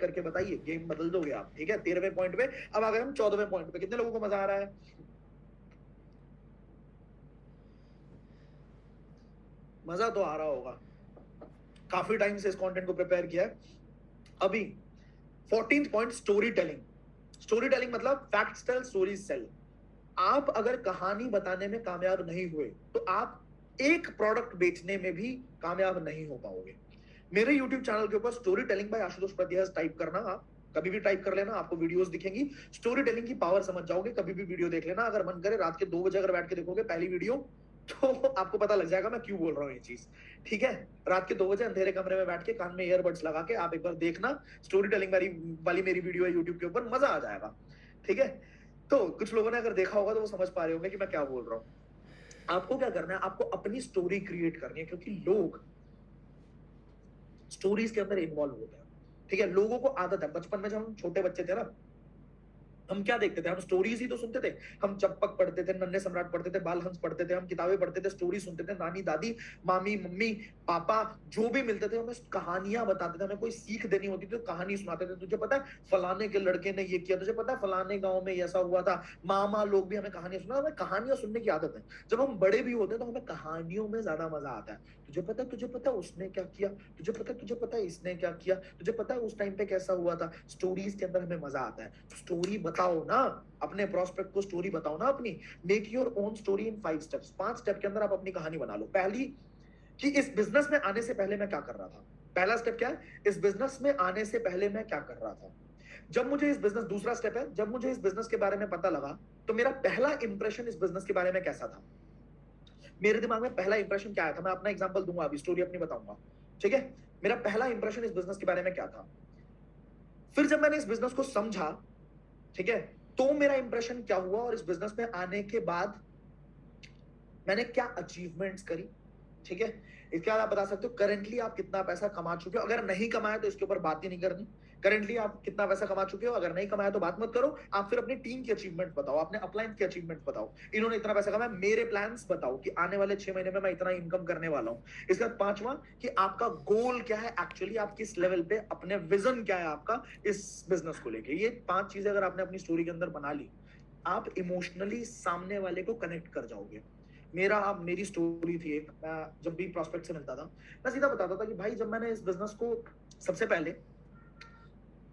करके बताइए, गेम बदल दोगे आप। ठीक है, 13वें पॉइंट पे अब आ गए हम 14वें पॉइंट पे। कितने लोगों को मजा आ रहा है? मजा तो आ रहा होगा, काफी टाइम से इस कंटेंट को प्रिपेयर किया है। अभी 14th point, story telling. Story telling मतलब फैक्ट्स टेल स्टोरीज सेल। आप अगर कहानी बताने में कामयाब नहीं हुए तो आप एक प्रोडक्ट बेचने में भी कामयाब नहीं हो पाओगे। मेरे YouTube चैनल के ऊपर story telling by Ashutosh Pratihas type करना, आप कभी भी टाइप कर लेना, आपको वीडियोस दिखेंगी। स्टोरी टेलिंग की पावर समझ जाओगे, कभी भी वीडियो देख लेना। अगर मन करे रात के 2 बजे अगर बैठ के देखोगे पहली वीडियो, तो आपको पता लग जाएगा मैं क्यों बोल रहा हूँ ये चीज। ठीक है, रात के 2 बजे अंधेरे कमरे में बैठ के कान में ईयरबड्स लगा के आप एक बार देखना स्टोरी टेलिंग वाली मेरी वीडियो है यूट्यूब के ऊपर, मजा आ जाएगा। ठीक है, तो कुछ लोगों ने अगर देखा होगा तो वो समझ पा रहे होंगे कि मैं क्या बोल रहा हूँ। आपको क्या करना है, आपको अपनी स्टोरी क्रिएट करनी है, क्योंकि लोग स्टोरीज के अंदर इन्वॉल्व होते हैं। ठीक है, लोगों को आदत है, बचपन में जब हम छोटे बच्चे थे ना, हम क्या देखते थे, हम स्टोरीज ही तो सुनते थे। हम चंपक पढ़ते थे, नन्हे सम्राट पढ़ते थे, बाल हंस पढ़ते थे, हम किताबें पढ़ते थे, स्टोरी सुनते थे, नानी दादी मामी मम्मी पापा जो भी मिलते थे हमें कहानियां बताते थे, हमें कोई सीख देनी होती थी तो कहानी सुनाते थे। तुझे पता है फलाने के लड़के ने ये किया, तुझे पता है फलाने गांव में ऐसा हुआ था। मामा लोग भी हमें कहानियां सुना, हमें कहानियां सुनने की आदत है। जब हम बड़े भी होते हैं तो हमें कहानियों में ज्यादा मजा आता है। तुझे पता उसने क्या किया, तुझे पता इसने क्या किया, तुझे पता है उस टाइम पे कैसा हुआ था। स्टोरीज के अंदर हमें मजा आता है। स्टोरी बताओ ना, अपने प्रोस्पेक्ट को स्टोरी बताओ ना अपनी। Make your own story in 5 steps. 5 step के अंदर आप अपनी कहानी बना लो। पहली, कि इस बिजनेस में आने से पहले मैं क्या कर रहा था। पहला स्टेप क्या है, इस बिजनेस में आने से पहले मैं क्या कर रहा था। जब मुझे इस बिजनेस, दूसरा स्टेप है, जब मुझे इस बिजनेस के बारे में पता लगा तो मेरा पहला इंप्रेशन इस बिजनेस के बारे में कैसा था। मेरे दिमाग में पहला इंप्रेशन क्या आया था, मैं अपना एग्जांपल दूंगा, अभी स्टोरी अपनी बताऊंगा। ठीक है, मेरा पहला इंप्रेशन इस बिजनेस के बारे में क्या था। फिर जब मैंने इस बिजनेस को समझा, ठीक है, तो मेरा इंप्रेशन क्या हुआ, और इस बिजनेस में आने के बाद मैंने क्या अचीवमेंट्स करी। ठीक है, इसके बाद आप बता सकते हो करेंटली आप कितना पैसा कमा चुके हो। अगर नहीं कमाया तो इसके ऊपर बात ही नहीं करनी। करेंटली आप कितना पैसा कमा चुके हो, अगर नहीं कमाया तो बात मत करो। आप फिर अपनी टीम की अचीवमेंट बताओ, अपने अपलाइन की अचीवमेंट बताओ। इन्होंने इतना पैसा कमाया, मेरे प्लान्स बताओ कि आने वाले 6 महीने में मैं इतना इनकम करने वाला हूं। इसके बाद पांचवा, कि आपका गोल क्या है, एक्चुअली आप किस लेवल पे, अपने विजन क्या है आपका इस बिजनेस को लेके। ये 5 चीजें अगर आपने अपनी स्टोरी के अंदर बना ली, आप इमोशनली सामने वाले को कनेक्ट कर जाओगे। मेरी स्टोरी थी एक, मैं जब भी प्रोस्पेक्ट से मिलता था मैं सीधा बताता था कि भाई जब मैंने इस बिजनेस को, सबसे पहले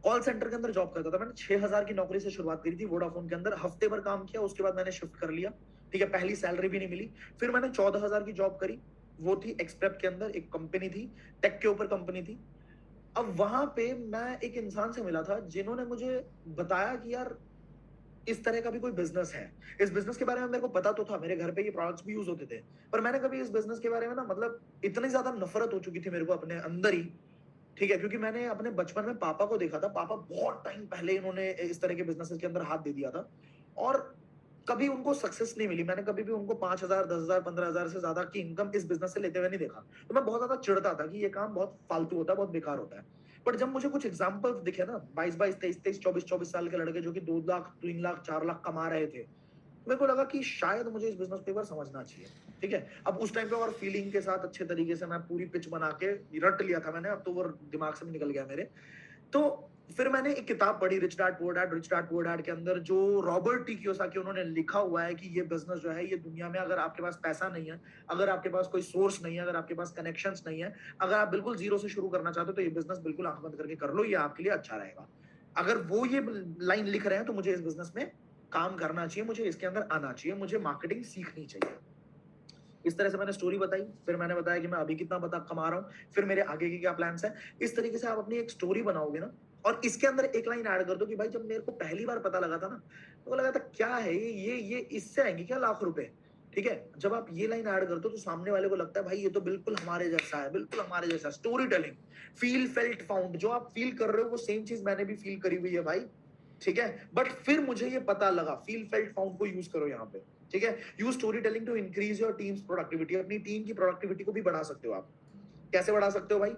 कॉल सेंटर के अंदर जॉब करता था। मैंने 6,000 की नौकरी से शुरुआत करी थी वोडाफोन के अंदर, हफ्ते भर काम किया, उसके बाद मैंने शिफ्ट कर लिया। ठीक है, पहली सैलरी भी नहीं मिली। फिर मैंने 14,000 की जॉब करी, वो थी एक्सप्रेप के अंदर, एक कंपनी थी, टेक के ऊपर कंपनी थी। अब वहां पे मैं एक इंसान से मिला था जिन्होंने मुझे बताया कि यार इस तरह का भी कोई बिजनेस है। इस बिजनेस के बारे में मेरे को पता तो था, मेरे घर पे ये प्रोडक्ट्स भी यूज होते थे, पर मैंने कभी इस बिजनेस के बारे में ना, मतलब इतनी ज्यादा नफरत हो चुकी थी मेरे को अपने अंदर ही। ठीक है, क्योंकि मैंने अपने बचपन में पापा को देखा था, पापा बहुत टाइम पहले इन्होंने इस तरह के बिजनेस के अंदर हाथ दे दिया था, और कभी उनको सक्सेस नहीं मिली। मैंने कभी भी उनको 5,000 10,000 15,000 से ज्यादा की इनकम इस बिजनेस से लेते हुए नहीं देखा। तो मैं बहुत ज्यादा चिढ़ता था कि ये काम बहुत फालतू होता है, बहुत बेकार होता है। बट जब मुझे कुछ एग्जाम्पल्स दिखे ना, 22 22 23 23 24 24 साल के लड़के जो कि 2 लाख 3 लाख 4 लाख कमा रहे थे, तो मेरे को लगा कि शायद मुझे इस बिजनेस को एक बार समझना चाहिए। ठीक है, अब उस टाइम पे और फीलिंग के साथ अच्छे तरीके से मैं पूरी पिच बना के रट लिया था मैंने, अब तो वो दिमाग से भी निकल गया मेरे। तो फिर मैंने एक किताब पढ़ी, rich dad poor dad, rich dad poor dad के अंदर जो रॉबर्ट टी कियोसाकी उन्होंने लिखा हुआ है कि ये बिजनेस जो है, ये दुनिया में अगर आपके पास पैसा नहीं है, अगर आपके पास कोई सोर्स नहीं है, अगर आपके पास कनेक्शंस नहीं है, अगर आप बिल्कुल जीरो से शुरू करना चाहते हो, तो ये बिजनेस बिल्कुल आंख बंद करके कर लो, ये आपके लिए अच्छा रहेगा। अगर वो ये लाइन लिख रहे हैं तो मुझे इस बिजनेस में काम करना चाहिए, मुझे इसके अंदर आना चाहिए, मुझे मार्केटिंग सीखनी चाहिए। इस तरह से मैंने स्टोरी बताई, फिर मैंने बताया कि मैं अभी कितना बता कमा रहा हूँ, फिर मेरे आगे के क्या प्लान्स है। इस तरीके से आप अपनी एक स्टोरी बनाओगे ना, और इसके अंदर एक लाइन ऐड कर दो कि भाई जब मेरे को पहली बार पता लगा था ना, तो लगा था क्या है ये इससे आएंगे क्या लाख रुपए। ठीक है, जब आप ये लाइन ऐड करते हो तो सामने वाले को लगता है भाई ये तो बिल्कुल हमारे जैसा है, बिल्कुल हमारे जैसा। Story telling, feel felt found, जो आप फील कर रहे हो वो सेम चीज मैंने भी फील करी हुई है भाई। ठीक है, बट फिर मुझे ये पता लगा, फील फेल्ट फाउंड को यूज करो यहाँ पे। ठीक है, use story telling to increase your team's productivity. अपनी टीम की प्रोडक्टिविटी को भी बढ़ा सकते हो आप। कैसे बढ़ा सकते हो भाई,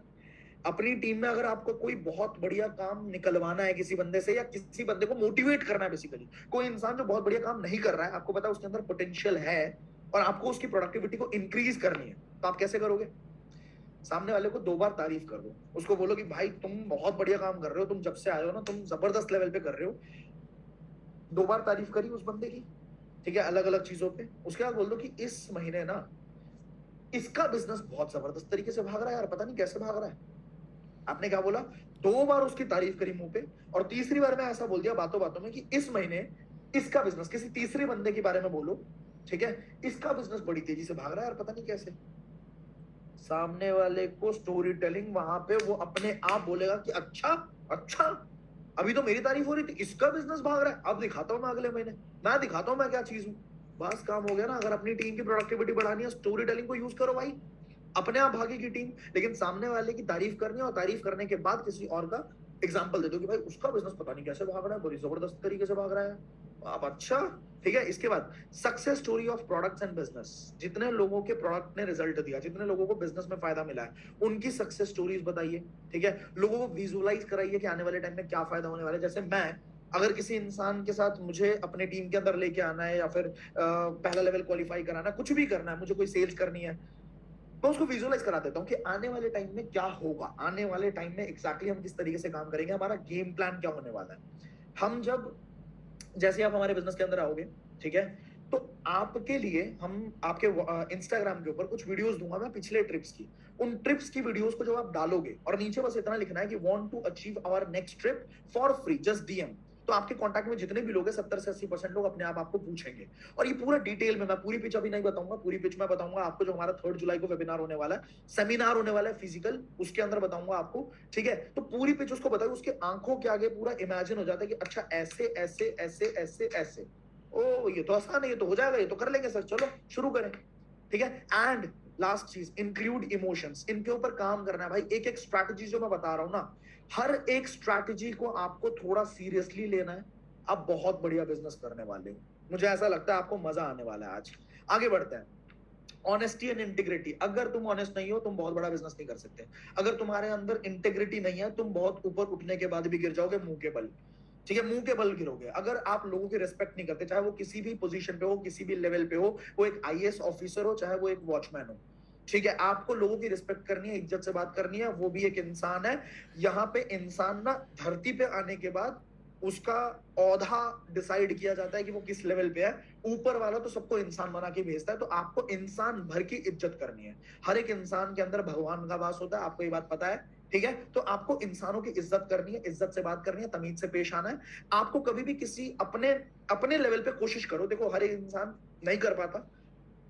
अपनी टीम में अगर आपको कोई बहुत बढ़िया काम निकलवाना है किसी बंदे से, या किसी बंदे को मोटिवेट करना है, बेसिकली कोई इंसान जो बहुत बढ़िया काम नहीं कर रहा है, आपको पता है उसके अंदर पोटेंशियल है, और आपको उसकी प्रोडक्टिविटी को इंक्रीज करनी है, तो आप कैसे करोगे। सामने वाले को 2 बार तारीफ कर दो, उसको बोलो कि भाई तुम बहुत बढ़िया काम कर रहे हो, तुम जब से आए हो ना तुम जबरदस्त लेवल पे कर रहे हो। 2 बार तारीफ करी उस बंदे की, ठीक है, अलग अलग चीजों पे। उसके बाद बोल दो कि इस महीने ना इसका बिजनेस बहुत जबरदस्त तरीके से भाग रहा है यार, पता नहीं कैसे भाग रहा है। आपने क्या बोला? 2 बार उसकी तारीफ करी मुंह पे, और तीसरी बार में ऐसा बोल दिया बातों बातों में कि इस महीने इसका बिजनेस, किसी तीसरे बंदे के बारे में बोलो, ठीक है, इसका बिजनेस बड़ी तेजी से भाग रहा है यार, पता नहीं कैसे। सामने वाले को स्टोरी टेलिंग वहां पे वो अपने आप बोलेगा कि अच्छा अच्छा, अभी तो मेरी तारीफ हो रही थी, इसका बिजनेस भाग रहा है, अब दिखाता हूं मैं अगले महीने, मैं दिखाता हूं मैं क्या चीज हूं। बस काम हो गया ना। अगर अपनी टीम की प्रोडक्टिविटी बढ़ानी है, स्टोरी टेलिंग को यूज करो भाई, अपने आप भागेगी टीम। लेकिन सामने वाले की तारीफ करनी है, और तारीफ करने के बाद किसी और का एग्जाम्पल दे दो कि भाई उसका बिजनेस पता नहीं कैसे भाग रहा है, बड़ी जबरदस्त तरीके से भाग रहा है। अब अच्छा, ठीक है। इसके बाद success story of products and business. जितने लोगों के प्रोडक्ट ने रिजल्ट दिया, जितने लोगों को बिजनेस में फायदा मिला है, उनकी सक्सेस स्टोरीज बताइए, ठीक है। लोगों को विजुअलाइज कराइए कि आने वाले टाइम में क्या फायदा होने वाला है। जैसे मैं, अगर किसी इंसान के साथ मुझे अपने टीम के अंदर लेके आना है, या फिर पहला लेवल क्वालिफाई कराना, कुछ भी करना है, मुझे कोई सेल्स करनी है, मैं उसको विजुअलाइज करा देता हूँ कि आने वाले टाइम में क्या होगा, आने वाले टाइम में एग्जैक्टली हम किस तरीके से काम करेंगे, हमारा गेम प्लान क्या होने वाला है। हम जब, जैसे आप हमारे बिजनेस के अंदर आओगे, ठीक है, तो आपके लिए हम आपके इंस्टाग्राम के ऊपर कुछ वीडियोस दूंगा मैं पिछले ट्रिप्स की। उन ट्रिप्स की वीडियोस को जब आप डालोगे, और नीचे बस इतना लिखना है कि want to achieve our next trip for free, just DM, तो आपके कांटेक्ट में जितने भी लोग हैं 70 से 80% लोग अपने आप आपको पूछेंगे। और ये पूरा डिटेल में, मैं पूरी पिच अभी नहीं बताऊंगा, पूरी पिच मैं बताऊंगा आपको जो हमारा 3 जुलाई को वेबिनार होने वाला है, सेमिनार होने वाला है फिजिकल, उसके अंदर बताऊंगा आपको, ठीक है। तो पूरी पिच उसको बताओ, उसके आंखों के आगे पूरा इमेजिन हो जाता है कि अच्छा ऐसे ऐसे ऐसे ऐसे ऐसे, ओ ये तो आसान है, ये तो हो जाएगा, ये तो कर लेंगे सर, चलो शुरू करें, ठीक है। एंड लास्ट चीज, इंक्लूड इमोशंस। इनके ऊपर काम करना है भाई। एक एक स्ट्रैटेजी जो मैं बता रहा हूं ना, हर एक स्ट्रैटेजी को आपको थोड़ा सीरियसली लेना है। आप बहुत बढ़िया बिजनेस करने वाले हो, मुझे ऐसा लगता है आपको मजा आने वाला है। आज आगे बढ़ते हैं। Honesty and integrity. अगर तुम ऑनेस्ट नहीं हो, तुम बहुत बड़ा बिजनेस नहीं कर सकते। अगर तुम्हारे अंदर इंटीग्रिटी नहीं है, तुम बहुत ऊपर उठने के बाद भी गिर जाओगे मुंह के बल, ठीक है, मुंह के बल गिरोगे। अगर आप लोगों की रिस्पेक्ट नहीं करते, चाहे वो किसी भी पोजीशन पे हो, किसी भी लेवल पे हो, वो एक आईएएस ऑफिसर हो, चाहे वो एक वॉचमैन हो, ठीक है, आपको लोगों की रिस्पेक्ट करनी है, इज्जत से बात करनी है, वो भी एक इंसान है। यहाँ पे इंसान ना धरती पे आने के बाद उसका औधा डिसाइड किया जाता है कि वो किस लेवल पे है। ऊपर वाला तो सबको इंसान बना के भेजता है, तो आपको इंसान भर की इज्जत करनी है। हर एक इंसान के अंदर भगवान का वास होता है, आपको ये बात पता है, ठीक है। तो आपको इंसानों की इज्जत करनी है, इज्जत से बात करनी है, तमीज से पेश आना है। आपको कभी भी किसी अपने अपने लेवल पे कोशिश करो। देखो हर एक इंसान नहीं कर पाता,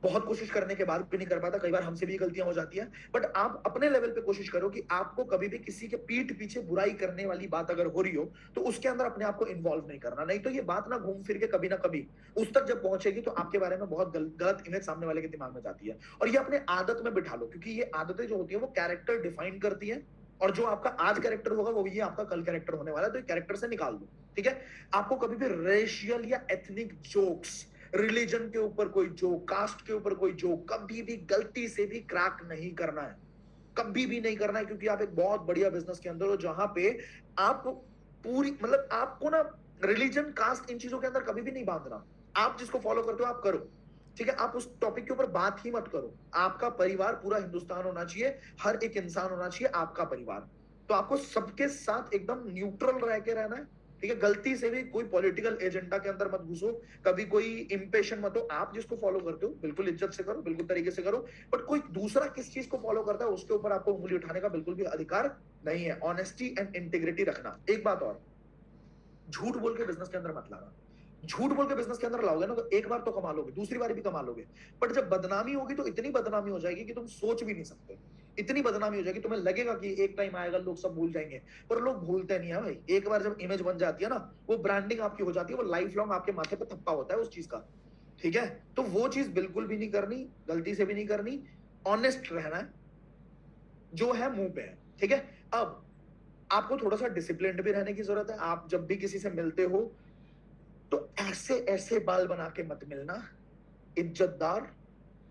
बहुत कोशिश करने के बाद भी नहीं कर पाता, कई बार हमसे भी गलतियां हो जाती हैं, बट आप अपने लेवल पे कोशिश करो कि आपको कभी भी किसी के पीठ पीछे बुराई करने वाली बात अगर हो रही हो, तो उसके अंदर अपने आप को इन्वॉल्व नहीं करना। नहीं तो ये बात ना घूम फिर के कभी ना कभी उस तक जब पहुंचेगी, तो आपके बारे में बहुत गलत इमेज सामने वाले के दिमाग में जाती है। और ये अपने आदत में बिठा लो, क्योंकि ये आदतें जो होती है वो कैरेक्टर डिफाइन करती है। और जो आपका आज कैरेक्टर होगा, वो ये आपका कल कैरेक्टर होने वाला है, तो ये कैरेक्टर से निकाल दो, ठीक है। आपको कभी भी रेशियल या एथनिक जोक्स, रिलीजन के ऊपर कोई जोक, कास्ट के ऊपर कोई जोक, कभी भी गलती से भी क्रैक नहीं करना है, कभी भी नहीं करना है। क्योंकि आप एक बहुत बढ़िया बिजनेस के अंदर हो, जहां पे आप पूरी, मतलब आपको ना रिलीजन, कास्ट, इन चीजों के अंदर कभी भी नहीं बांधना। आप जिसको फॉलो करते हो आप करो, ठीक है। आप उस टॉपिक के ऊपर बात ही मत करो। आपका परिवार पूरा हिंदुस्तान होना चाहिए, हर एक इंसान होना चाहिए आपका परिवार। तो आपको सबके साथ एकदम न्यूट्रल रह के रहना है, ठीक है। गलती से भी कोई पॉलिटिकल एजेंडा के अंदर मत घुसो, कभी कोई इंपेशन मत हो। आप जिसको फॉलो करते हो बिल्कुल इज्जत से करो, बिल्कुल तरीके से करो, बट कोई दूसरा किस चीज को फॉलो करता है उसके ऊपर आपको उंगली उठाने का बिल्कुल भी अधिकार नहीं है। ऑनेस्टी एंड इंटीग्रिटी रखना। एक बात और, झूठ बोल के बिजनेस के अंदर मत लाना। झूठ बोल के बिजनेस के अंदर लाओगे ना, तो एक बार तो कमा लोगे, दूसरी बार भी कमा लोगे, बट जब बदनामी होगी तो इतनी बदनामी हो जाएगी कि तुम सोच भी नहीं सकते। इतनी बदनामी हो जाएगी, तुम्हें लगेगा कि एक टाइम आएगा लोग सब भूल जाएंगे, पर लोग भूलते नहीं है भाई। एक बार जब इमेज बन जाती है ना, वो ब्रांडिंग आपकी हो जाती है, वो लाइफ लॉन्ग आपके माथे पे थप्पा होता है उस चीज का, ठीक है। तो वो चीज बिल्कुल भी नहीं करनी, गलती से भी नहीं करनी। ऑनेस्ट रहना है, जो है मुंह पे है, ठीक है। अब आपको थोड़ा सा डिसिप्लिन भी रहने की जरूरत है। आप जब भी किसी से मिलते हो, तो ऐसे ऐसे बाल बना के मत मिलना, इज्जतदार,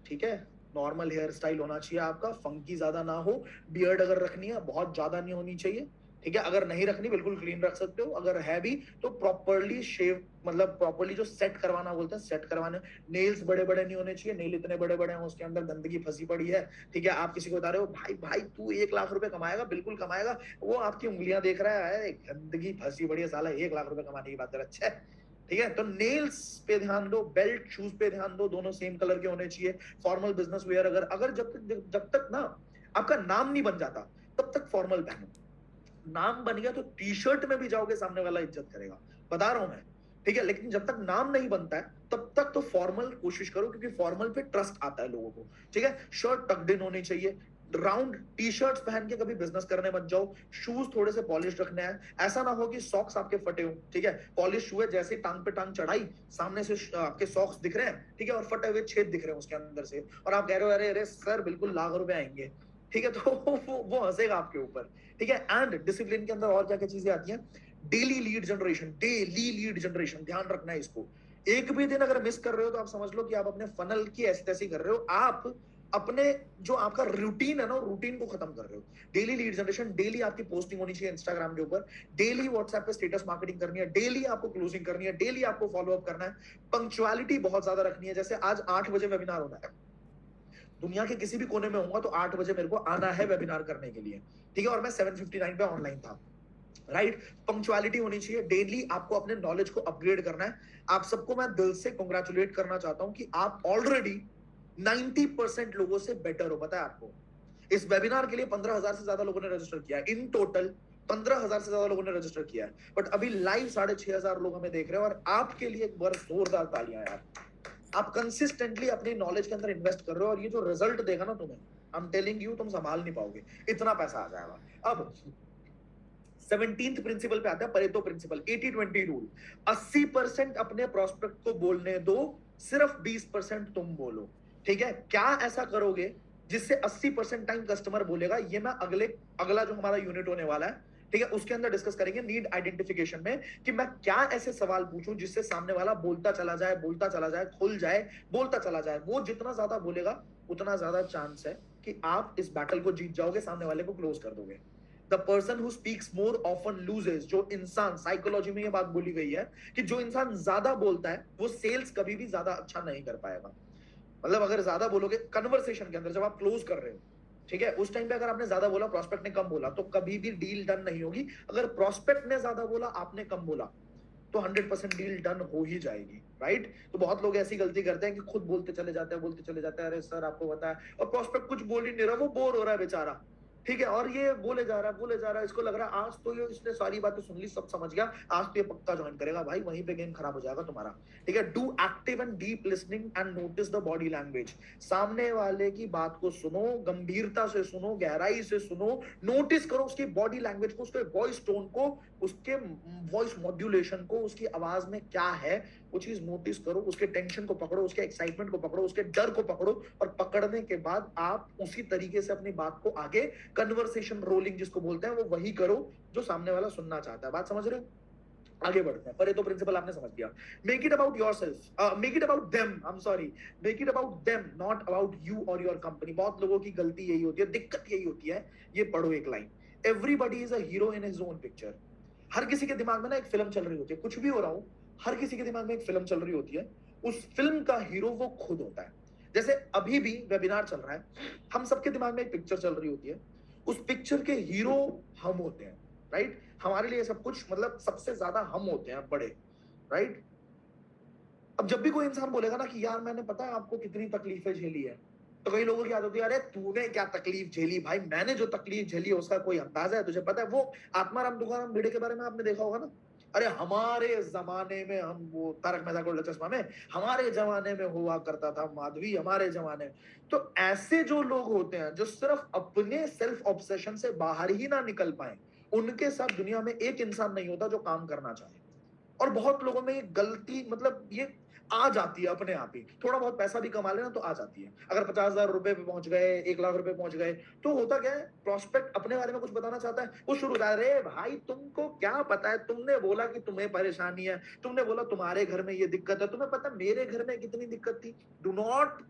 ठीक है। नॉर्मल हेयर स्टाइल होना चाहिए आपका, फंकी ज्यादा ना हो। बियर्ड अगर रखनी है बहुत ज्यादा नहीं होनी चाहिए, ठीक है, अगर नहीं रखनी बिल्कुल क्लीन रख सकते हो, अगर है भी तो प्रॉपरली शेव, मतलब प्रॉपरली जो सेट करवाना बोलते हैं सेट करवाने। नेल्स बड़े बड़े नहीं होने चाहिए, नेल इतने बड़े बड़े हैं उसके अंदर गंदगी फंसी पड़ी है। ठीक है, आप किसी को बता रहे हो भाई भाई तू 1 लाख रुपए कमाएगा, बिल्कुल कमाएगा, वो आपकी उंगलियां देख रहा है, गंदगी फंसी पड़ी है, साला 1 लाख रुपए कमाने की बात कर, अच्छा ठीक है। तो नेल्स पे ध्यान दो, बेल्ट शूज पे ध्यान दो, दोनों सेम कलर के होने चाहिए। फॉर्मल बिजनेस वेयर, अगर अगर जब तक ना आपका नाम नहीं बन जाता तब तक फॉर्मल पहनो। नाम बन गया तो टी शर्ट में भी जाओगे सामने वाला इज्जत करेगा, बता रहा हूं मैं। ठीक है, लेकिन जब तक नाम नहीं बनता है तब तक तो फॉर्मल कोशिश करो, क्योंकि फॉर्मल पे ट्रस्ट आता है लोगों को। ठीक है, शर्ट टक्ड इन होनी चाहिए, राउंड टी शर्ट्स पहन के कभी बिजनेस करने मत जाओ। शूज थोड़े से पॉलिश रखने हैं, ऐसा ना हो कि सॉक्स आपके फटे हो। ठीक है, पॉलिश शू है, जैसे टांग पे टांग चढ़ाई, सामने से आपके सॉक्स दिख रहे हैं, ठीक है, और फटे हुए छेद दिख रहे हैं उसके अंदर से, और आप कह रहे हो अरे अरे सर बिल्कुल लाख रुपए आएंगे। ठीक है, तो वो हंसेगा आपके ऊपर। ठीक है, एंड डिसिप्लिन के अंदर और क्या क्या चीजें आती हैं, daily lead generation, daily lead generation, ध्यान रखना है इसको। एक भी दिन अगर मिस कर रहे हो तो आप समझ लो कि आप अपने फनल की ऐसी तैसी कर रहे हो, आप अपने जो आपका रूटीन है ना, रूटीन को खत्म कर रहे हो। डेली लीड जनरेशन, डेली आपकी पोस्टिंग होनी चाहिए इंस्टाग्राम के ऊपर, डेली व्हाट्सएप पे स्टेटस मार्केटिंग करनी है, डेली आपको क्लोजिंग करनी है, डेली आपको फॉलो अप करना है। पंक्चुअलिटी बहुत ज्यादा रखनी है, जैसे आज 8 बजे वेबिनार होना है, दुनिया के किसी भी कोने में होऊंगा तो 8 बजे मेरे को आना है वेबिनार करने के लिए। ठीक है, और मैं 7:59 पे ऑनलाइन था। राइट, पंक्चुअलिटी होनी चाहिए, डेली आपको अपने नॉलेज को अपग्रेड करना है। आप सबको मैं दिल से कंग्रेचुलेट करना चाहता हूं कि आप ऑलरेडी 90% लोगों से बेटर हो। पता है आपको, इस वेबिनार के लिए 15,000 से ज्यादा लोगों ने रजिस्टर किया है, इन टोटल 15,000 से ज्यादा लोगों ने रजिस्टर किया है, बट अभी लाइव 6,500 लोग हमें देख रहे हैं, और आपके लिए एक बार जोरदार तालियां यार। आप कंसिस्टेंटली अपनी नॉलेज के अंदर इन्वेस्ट कर रहे हो, और ये जो रिजल्ट देगा ना तुम्हें, आई एम टेलिंग यू, तुम संभाल नहीं पाओगे, इतना पैसा आ जाएगा। अब 17th प्रिंसिपल पे आता है, परेतो प्रिंसिपल, 80-20 रूल। 80% अपने प्रोस्पेक्ट को बोलने दो, सिर्फ 20% तुम बोलो। ठीक है, क्या ऐसा करोगे जिससे 80% टाइम कस्टमर बोलेगा, ये मैं अगला जो हमारा यूनिट होने वाला है, ठीक है, उसके अंदर डिस्कस करेंगे नीड आइडेंटिफिकेशन में, कि मैं क्या ऐसे सवाल पूछूं जिससे सामने वाला बोलता चला जाए, बोलता चला जाए, खुल जाए, बोलता चला जाए। वो जितना ज्यादा बोलेगा उतना ज्यादा चांस है कि आप इस बैटल को जीत जाओगे, सामने वाले को क्लोज कर दोगे। The person who speaks more often loses, जो इंसान, साइकोलॉजी में ये बात बोली गई है कि जो इंसान ज्यादा बोलता है वो सेल्स कभी भी ज्यादा अच्छा नहीं कर पाएगा। मतलब अगर ज्यादा बोलोगे कन्वर्सेशन के अंदर, जब आप क्लोज कर रहे हो, ठीक है, उस टाइम पे अगर आपने ज्यादा बोला, प्रोस्पेक्ट ने कम बोला, तो कभी भी डील डन नहीं होगी। अगर प्रोस्पेक्ट ने ज्यादा बोला, आपने कम बोला, तो 100% डील डन हो ही जाएगी। राइट, तो बहुत लोग ऐसी गलती करते हैं कि खुद बोलते चले जाते हैं, बोलते चले जाते हैं, अरे सर आपको पता है, और प्रोस्पेक्ट कुछ बोल ही नहीं रहा, वो बोर हो रहा है बेचारा। ठीक है, और ये बोले जा रहा है, बोले जा रहा है, इसको लग रहा है आज तो ये इसने सारी बातें सुन ली, सब समझ गया, आज तो ये पक्का ज्वाइन करेगा। भाई वहीं पे गेम खराब हो जाएगा तुम्हारा। ठीक है, do active and deep listening and notice the body language. सामने वाले की बात को सुनो, गंभीरता से सुनो, गहराई से सुनो, नोटिस करो उसकी बॉडी लैंग्वेज को, उसके वॉइस टोन को, उसके वॉइस मॉड्यूलेशन को, उसकी आवाज में क्या है वो चीज नोटिस करो, उसके टेंशन को पकड़ो, उसके एक्साइटमेंट को पकड़ो, उसके डर को पकड़ो, और पकड़ने के बाद आप उसी तरीके से अपनी बात को आगे, कन्वर्सेशन रोलिंग जिसको बोलते हैं, वो वही करो जो सामने वाला सुनना चाहता है। बात समझ रहे हो? आगे बढ़ते हैं। परेतो प्रिंसिपल आपने समझ लिया। Make it about yourself, make it about them, I am sorry, make it about them, not about you or your company. बहुत लोगों की गलती यही होती है, दिक्कत यही होती है। ये पढ़ो एक line, everybody is a hero in his own picture. हर किसी के दिमाग में ना एक फिल्म चल रही होती है, कुछ भी हो रहा हो, हर किसी के दिमाग में एक फिल्म चल रही होती है, उस फिल्म का हीरो वो खुद होता है। जैसे अभी भी वेबिनार चल रहा है, हम सबके दिमाग में एक पिक्चर चल रही होती है, उस पिक्चर के हीरो हम होते हैं। राइट, हमारे लिए सब कुछ, मतलब सबसे ज्यादा हम होते हैं बड़े। राइट, अब जब भी कोई इंसान बोलेगा ना कि यार मैंने पता है आपको कितनी तकलीफें झेली है, तो कई लोगों की आदत होती है, अरे तूने क्या तकलीफ झेली भाई, मैंने जो तकलीफ झेली है उसका कोई अंदाजा है तुझे? पता है वो आत्माराम तुकाराम भिड़े के बारे में आपने देखा होगा ना, अरे हमारे जमाने में, हम वो तारक मेहता का उल्टा चश्मा में, हमारे जमाने में हुआ करता था माधवी, हमारे जमाने में। तो ऐसे जो लोग होते हैं जो सिर्फ अपने सेल्फ ऑब्सेशन से बाहर ही ना निकल पाए, उनके साथ दुनिया में एक इंसान नहीं होता जो काम करना चाहे। और बहुत लोगों में ये गलती, मतलब ये आ जाती है अपने आप ही, थोड़ा बहुत पैसा भी कमा लेना तो आ जाती है। अगर 50,000 रुपए पे पहुंच गए, 1 लाख रुपए पहुंच गए, तो होता क्या है, प्रोस्पेक्ट अपने बारे में कुछ बताना चाहता है, वो शुरू होता है, अरे भाई तुमको क्या पता है, तुमने बोला कि तुम्हें परेशानी है, तुमने बोला तुम्हारे घर में ये दिक्कत है, तुम्हें पता मेरे घर में कितनी दिक्कत थी। Do not,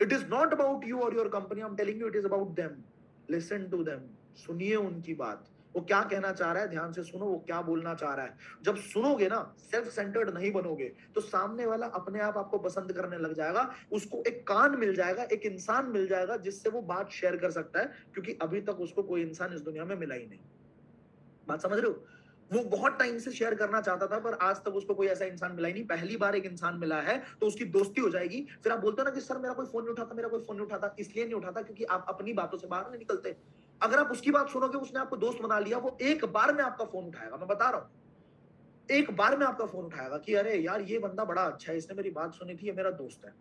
it is not about you or your company, I am telling you, it is about them. Listen to them, सुनिए उनकी बात, वो क्या कहना चाह रहा है, ध्यान से सुनो, वो क्या बोलना चाह रहा है। जब सुनोगे ना, सेल्फ सेंटर्ड नहीं बनोगे, तो सामने वाला अपने आप आपको पसंद करने लग जाएगा। उसको एक कान मिल जाएगा, एक इंसान मिल जाएगा जिससे वो बात शेयर कर सकता है, क्योंकि अभी तक उसको कोई इंसान इस दुनिया में मिला ही नहीं। बात समझ रहे हो? वो बहुत टाइम से शेयर करना चाहता था, पर आज तक उसको कोई ऐसा इंसान मिला ही नहीं। पहली बार एक इंसान मिला है तो उसकी दोस्ती हो जाएगी। फिर आप बोलते हो ना कि सर मेरा कोई फोन नहीं उठाता, मेरा कोई फोन नहीं उठाता। इसलिए नहीं उठाता क्योंकि आप अपनी बातों से बाहर नहीं निकलते। अगर आप उसकी बात सुनोगे, उसने आपको दोस्त बना लिया, वो एक बार में आपका फोन उठाएगा, मैं बता रहा हूं। एक बार में आपका फोन उठाएगा कि अरे यार ये बंदा बड़ा अच्छा है, इसने मेरी बात सुनी थी, ये मेरा दोस्त है।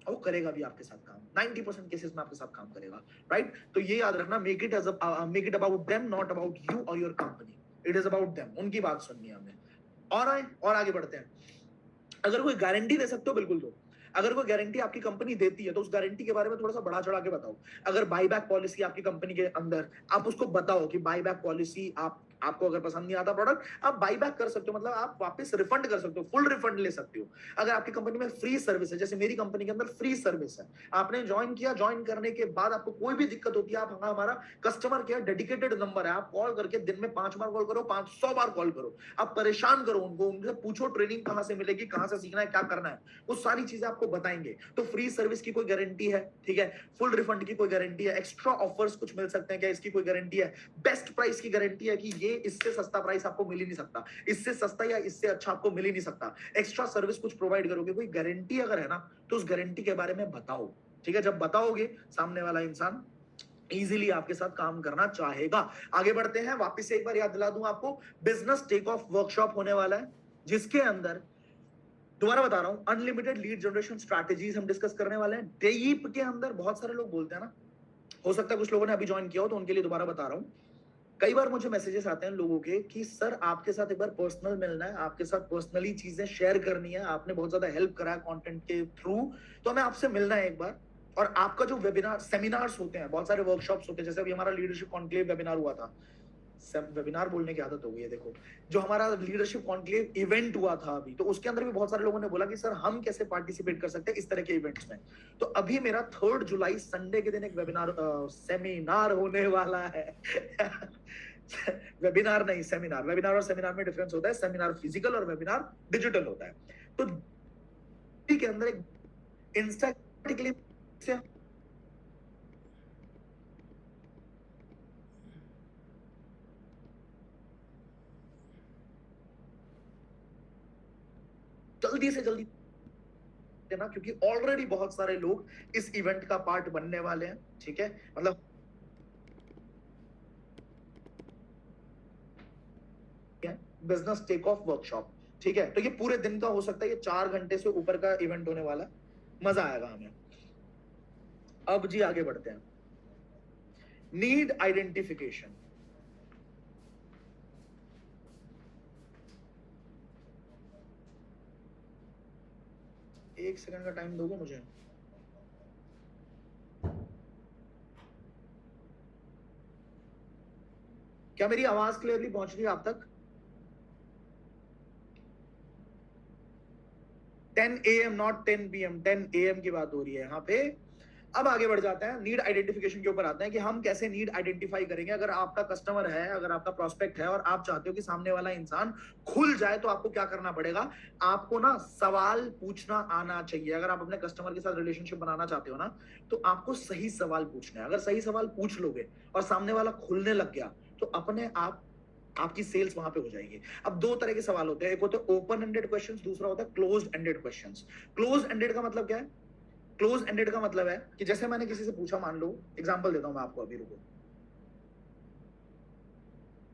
वो करेगा भी आपके साथ काम, 90% केसेस में आपके साथ काम करेगा, राइट? तो ये याद रखना, make it about them, not about you or your company. It is about them, उनकी बात सुननी है हमें। और आगे बढ़ते हैं। अगर कोई गारंटी दे सकते हो, बिल्कुल दो। अगर कोई गारंटी आपकी कंपनी देती है तो उस गारंटी के बारे में थोड़ा सा बढ़ा चढ़ा के बताओ। अगर बाईबैक पॉलिसी आपकी कंपनी के अंदर, आप उसको बताओ कि बाईबैक पॉलिसी, आपको अगर पसंद नहीं आता प्रोडक्ट, आप बाईबैक कर सकते हो, मतलब आप वापस रिफंड कर सकते हो, फुल रिफंड ले सकते हो। अगर आपकी कंपनी में फ्री सर्विस है, जैसे मेरी कंपनी के अंदर फ्री सर्विस है, आपने ज्वाइन किया, ज्वाइन करने के बाद आपको कोई भी दिक्कत होती है, आप हमारा कस्टमर केयर डेडिकेटेड नंबर है, आप कॉल करके दिन में 5 बार कॉल करो, 500 बार कॉल करो, आप परेशान करो उनको, उनसे पूछो ट्रेनिंग कहां से मिलेगी, कहां से सीखना है, क्या करना है, वो सारी चीजें आपको बताएंगे। तो फ्री सर्विस की कोई गारंटी है, ठीक है? फुल रिफंड की कोई गारंटी है? एक्स्ट्रा ऑफर्स कुछ मिल सकते हैं क्या, इसकी कोई गारंटी है? बेस्ट प्राइस की गारंटी है कि ये इससे सस्ता प्राइस आपको मिल ही नहीं सकता, इससे सस्ता या इससे अच्छा आपको मिल ही नहीं सकता। एक्स्ट्रा सर्विस कुछ प्रोवाइड करोगे, कोई गारंटी अगर है ना, तो उस गारंटी के बारे में बताओ, ठीक है? जब बताओगे, सामने वाला इंसान इजीली आपके साथ काम करना चाहेगा। आगे बढ़ते हैं, वापस से एक बार याद दिला दूं आपको, बिजनेस टेक ऑफ वर्कशॉप होने वाला है, जिसके अंदर दोबारा बता रहा हूं, अनलिमिटेड लीड जनरेशन स्ट्रैटेजीज हम डिस्कस करने वाले हैं। डीप के अंदर बहुत सारे लोग बोलते हैं ना, हो सकता है कुछ लोगों ने अभी ज्वाइन किया हो, तो उनके लिए दोबारा बता रहा हूं। कई बार मुझे मैसेजेस आते हैं लोगों के कि सर आपके साथ एक बार पर्सनल मिलना है, आपके साथ पर्सनली चीजें शेयर करनी है, आपने बहुत ज्यादा हेल्प करा है कंटेंट के थ्रू, तो हमें आपसे मिलना है एक बार। और आपका जो वेबिनार सेमिनार्स होते हैं, बहुत सारे वर्कशॉप्स होते हैं, जैसे अभी हमारा लीडरशिप कॉन्क्लेव वेबिनार हुआ था, वेबिनार बोलने की आदत हो गई है, देखो, जो हमारा लीडरशिप कॉन्क्लेव इवेंट हुआ था अभी, तो उसके अंदर भी बहुत सारे लोगों ने बोला कि सर हम कैसे पार्टिसिपेट कर सकते हैं इस तरह के इवेंट्स में। तो अभी मेरा 3 जुलाई संडे के दिन एक वेबिनार सेमिनार होने वाला है। वेबिनार नहीं, सेमिनार। वेबिनार और सेमिनार में डिफरेंस होता है, सेमिनार फिजिकल और वेबिनार डिजिटल होता है। तो के अंदर एक इंस्टा के लिए जल्दी से जल्दी देना, क्योंकि ऑलरेडी बहुत सारे लोग इस इवेंट का पार्ट बनने वाले हैं, ठीक है? मतलब बिजनेस टेक ऑफ वर्कशॉप, ठीक है? तो ये पूरे दिन का हो सकता है, ये 4 घंटे से ऊपर का इवेंट होने वाला है, मजा आएगा हमें। अब जी आगे बढ़ते हैं, नीड आइडेंटिफिकेशन। एक सेकंड का टाइम दोगे मुझे? क्या मेरी आवाज क्लियरली पहुंच रही है आप तक? 10 AM नॉट 10 PM, 10 AM की बात हो रही है यहाँ पे। अब आगे बढ़ जाते हैं, नीड आइडेंटिफिकेशन के ऊपर आते हैं कि हम कैसे नीड आइडेंटिफाई करेंगे। अगर आपका कस्टमर है, अगर आपका प्रोस्पेक्ट है और आप चाहते हो कि सामने वाला इंसान खुल जाए, तो आपको क्या करना पड़ेगा? आपको ना सवाल पूछना आना चाहिए। अगर आप अपने कस्टमर के साथ रिलेशनशिप बनाना चाहते हो ना, तो आपको सही सवाल पूछना है। अगर सही सवाल पूछ लोगे और सामने वाला खुलने लग गया, तो अपने आप आपकी सेल्स वहां पे हो जाएगी। अब 2 तरह के सवाल होते हैं, एक होता है ओपन एंडेड क्वेश्चंस, दूसरा होता है closed ended questions. Close ended का मतलब क्या है? क्लोज एंडेड का मतलब है कि जैसे मैंने किसी से पूछा, मान लो एग्जांपल देता हूं मैं आपको, अभी रुको।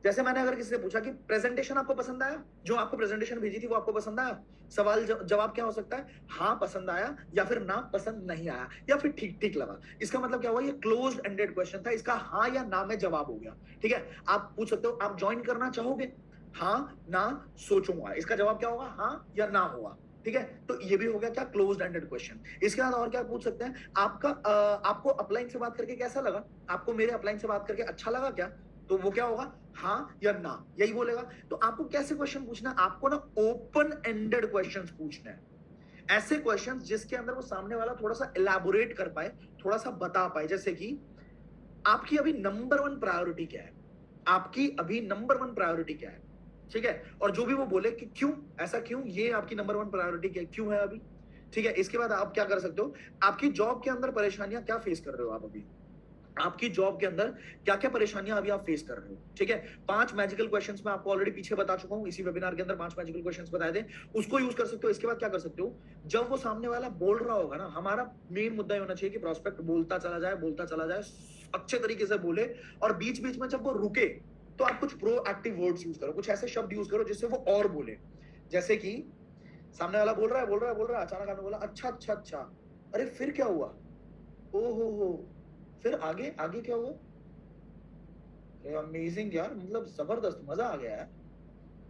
जैसे मैंने अगर किसी से पूछा कि प्रेजेंटेशन आपको पसंद आया, जो आपको प्रेजेंटेशन भेजी थी वो आपको पसंद आया, सवाल जवाब क्या हो सकता है? हाँ पसंद आया, या फिर ना पसंद नहीं आया, या फिर ठीक ठीक लगा। इसका मतलब क्या हुआ? ये क्लोज एंडेड क्वेश्चन था, इसका हाँ या ना में जवाब हो गया, ठीक है? आप पूछ सकते हो आप ज्वाइन करना चाहोगे? हाँ ना सोचूंगा, इसका जवाब क्या होगा? हाँ या ना होगा, ठीक है? तो ये भी हो गया क्या? Closed ended question. इसके बाद और क्या पूछ सकते हैं? आपको अपलाइन से बात करके कैसा लगा? आपको मेरे अपलाइन से बात करके अच्छा लगा क्या? तो वो क्या होगा? हाँ या ना, यही बोलेगा। तो आपको कैसे क्वेश्चन पूछना है? आपको ना ओपन एंडेड क्वेश्चंस पूछने हैं, ऐसे क्वेश्चंस जिसके अंदर वो सामने वाला थोड़ा सा एलैबोरेट कर पाए, थोड़ा सा बता पाए। जैसे कि आपकी अभी नंबर 1 प्रायोरिटी क्या है? आपकी अभी नंबर वन प्रायोरिटी क्या है, ठीक है। और जो भी वो बोले कि क्यों, ऐसा क्यों, ये आपकी नंबर वन प्रायोरिटी क्या क्यों है अभी, ठीक है। इसके बाद आप क्या कर सकते हो, आपकी जॉब के अंदर परेशानियां क्या फेस कर रहे हो आप अभी, आपकी जॉब के अंदर क्या क्या परेशानियां अभी आप फेस कर रहे हो, ठीक है। 5 मैजिकल क्वेश्चंस मैं आपको ऑलरेडी पीछे बता चुका हूं, इसी वेबिनार के अंदर 5 मैजिकल क्वेश्चंस बताए थे, उसको यूज कर सकते हो। इसके बाद क्या कर सकते हो, जब वो सामने वाला बोल रहा होगा ना, हमारा मेन मुद्दा ये होना चाहिए कि प्रोस्पेक्ट बोलता चला जाए, अच्छे तरीके से बोले, और बीच बीच में जब वो रुके तो आप कुछ प्रोएक्टिव वर्ड्स यूज करो, कुछ ऐसे शब्द यूज करो जिससे वो और बोले। जैसे कि सामने वाला बोल रहा है, अचानक आपने बोला अच्छा अच्छा अच्छा, अरे फिर क्या हुआ, ओ हो, फिर आगे आगे क्या हुआ, अमेजिंग यार, मतलब जबरदस्त, मजा आ गया यार,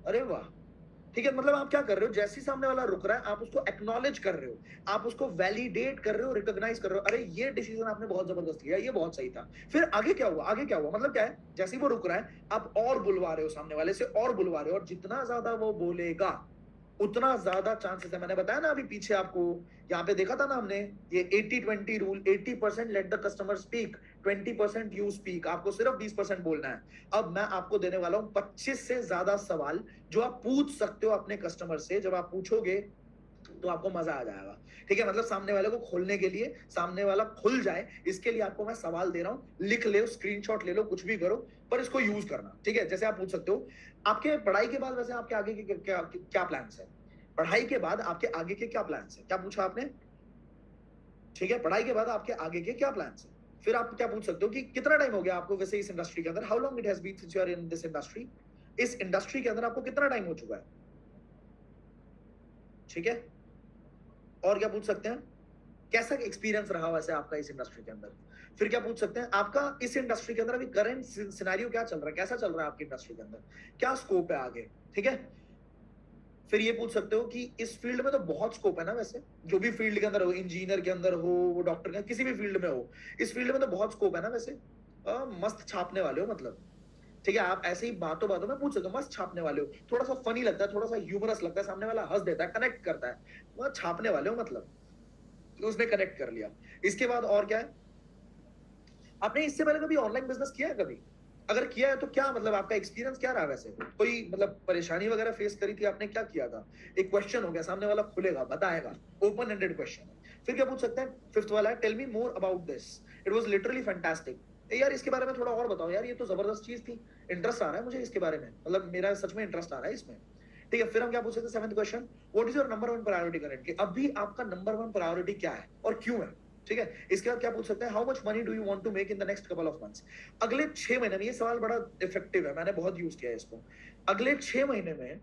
अरे वाह, ठीक है। मतलब आप क्या कर रहे हो, जैसे ही सामने वाला रुक रहा है आप उसको एक्नॉलेज कर रहे हो, आप उसको वैलिडेट कर रहे हो, रिकॉग्नाइज कर रहे हो, अरे ये डिसीजन आपने बहुत जबरदस्त लिया, ये बहुत सही था, फिर आगे क्या हुआ, आगे क्या हुआ, मतलब क्या है, जैसे ही वो रुक रहा है आप और बुलवा रहे हो, सामने वाले से और बुलवा रहे हो, और जितना ज्यादा वो बोलेगा उतना ज्यादा चांसेस है। मैंने बताया ना अभी पीछे आपको, यहाँ पे देखा था ना हमने, ये 80-20 rule, 80% let the customer speak, 20% you speak, आपको सिर्फ 20% बोलना है। अब मैं आपको देने वाला हूं 25 से ज्यादा सवाल जो आप पूछ सकते हो अपने कस्टमर से, जब आप पूछोगे तो आपको मजा आ जाएगा, ठीक है। मतलब सामने वाले को खोलने के लिए, सामने वाला खुल जाए, इसके लिए आपको मैं सवाल दे रहा हूं, लिख ले, स्क्रीनशॉट ले लो, कुछ भी करो, पर इसको यूज करना, ठीक है। जैसे आप पूछ सकते हो, आपके पढ़ाई के बाद वैसे आपके आगे के क्या प्लान्स है, पढ़ाई के बाद आपके आगे के क्या प्लान्स है, क्या पूछा आपने, ठीक है। पढ़ाई के बाद आपके आगे के क्या प्लान्स है। फिर आप क्या पूछ सकते हो कि कितना टाइम हो गया आपको वैसे इस इंडस्ट्री के अंदर, how long it has been since you are in this industry, इस इंडस्ट्री के अंदर आपको कितना टाइम हो चुका है, ठीक है। और क्या पूछ सकते हैं, कैसा एक्सपीरियंस रहा वैसे आपका इस इंडस्ट्री के अंदर। फिर क्या पूछ सकते हैं, आपका इस इंडस्ट्री के अंदर अभी करंट सिनेरियो क्या चल रहा है, कैसा चल रहा है आपकी इंडस्ट्री के अंदर, क्या स्कोप है आगे, ठीक है। फिर ये पूछ सकते हो कि इस फील्ड में तो बहुत स्कोप है ना वैसे, जो भी फील्ड के अंदर हो, इंजीनियर के अंदर हो, वो डॉक्टर के, किसी भी फील्ड में हो, इस फील्ड में तो बहुत स्कोप है ना वैसे, मस्त छापने वाले हो मतलब, ठीक है। आप ऐसे ही बातों बातों में पूछ सकते हो, मस्त छापने वाले हो, थोड़ा सा फनी लगता है, थोड़ा सा ह्यूमरस लगता है, सामने वाला हंस देता है, कनेक्ट करता है, वह छापने वाले हो मतलब, तो उसने कनेक्ट कर लिया। इसके बाद और क्या है, आपने इससे पहले कभी ऑनलाइन बिजनेस किया है कभी, अगर किया है तो क्या मतलब आपका एक्सपीरियंस क्या रहा वैसे, कोई मतलब परेशानी वगैरह फेस करी थी आपने, क्या किया था। एक क्वेश्चन हो गया, सामने वाला खुलेगा, बताएगा, ओपन एंडेड क्वेश्चन है। फिर क्या पूछ सकते हैं, फिफ्थ वाला है, tell me more about this, it was literally fantastic, यार इसके बारे में थोड़ा और बताओ यार, ये तो जबरदस्त चीज थी, इंटरेस्ट आ रहा है मुझे इसके बारे में, मतलब मेरा सच में इंटरेस्ट आ रहा है इसमें, ठीक है। फिर हम क्या पूछ सकते हैं, seventh question, what is your number one priority currently, अभी आपका नंबर वन प्रायोरिटी क्या है और क्यों है, ठीक है। इसके बाद क्या पूछ सकते हैं, how much money do you want to make in the next couple of months, अगले 6 महीने में, ये सवाल बड़ा इफेक्टिव है, मैंने बहुत यूज किया है इसको। अगले 6 महीने में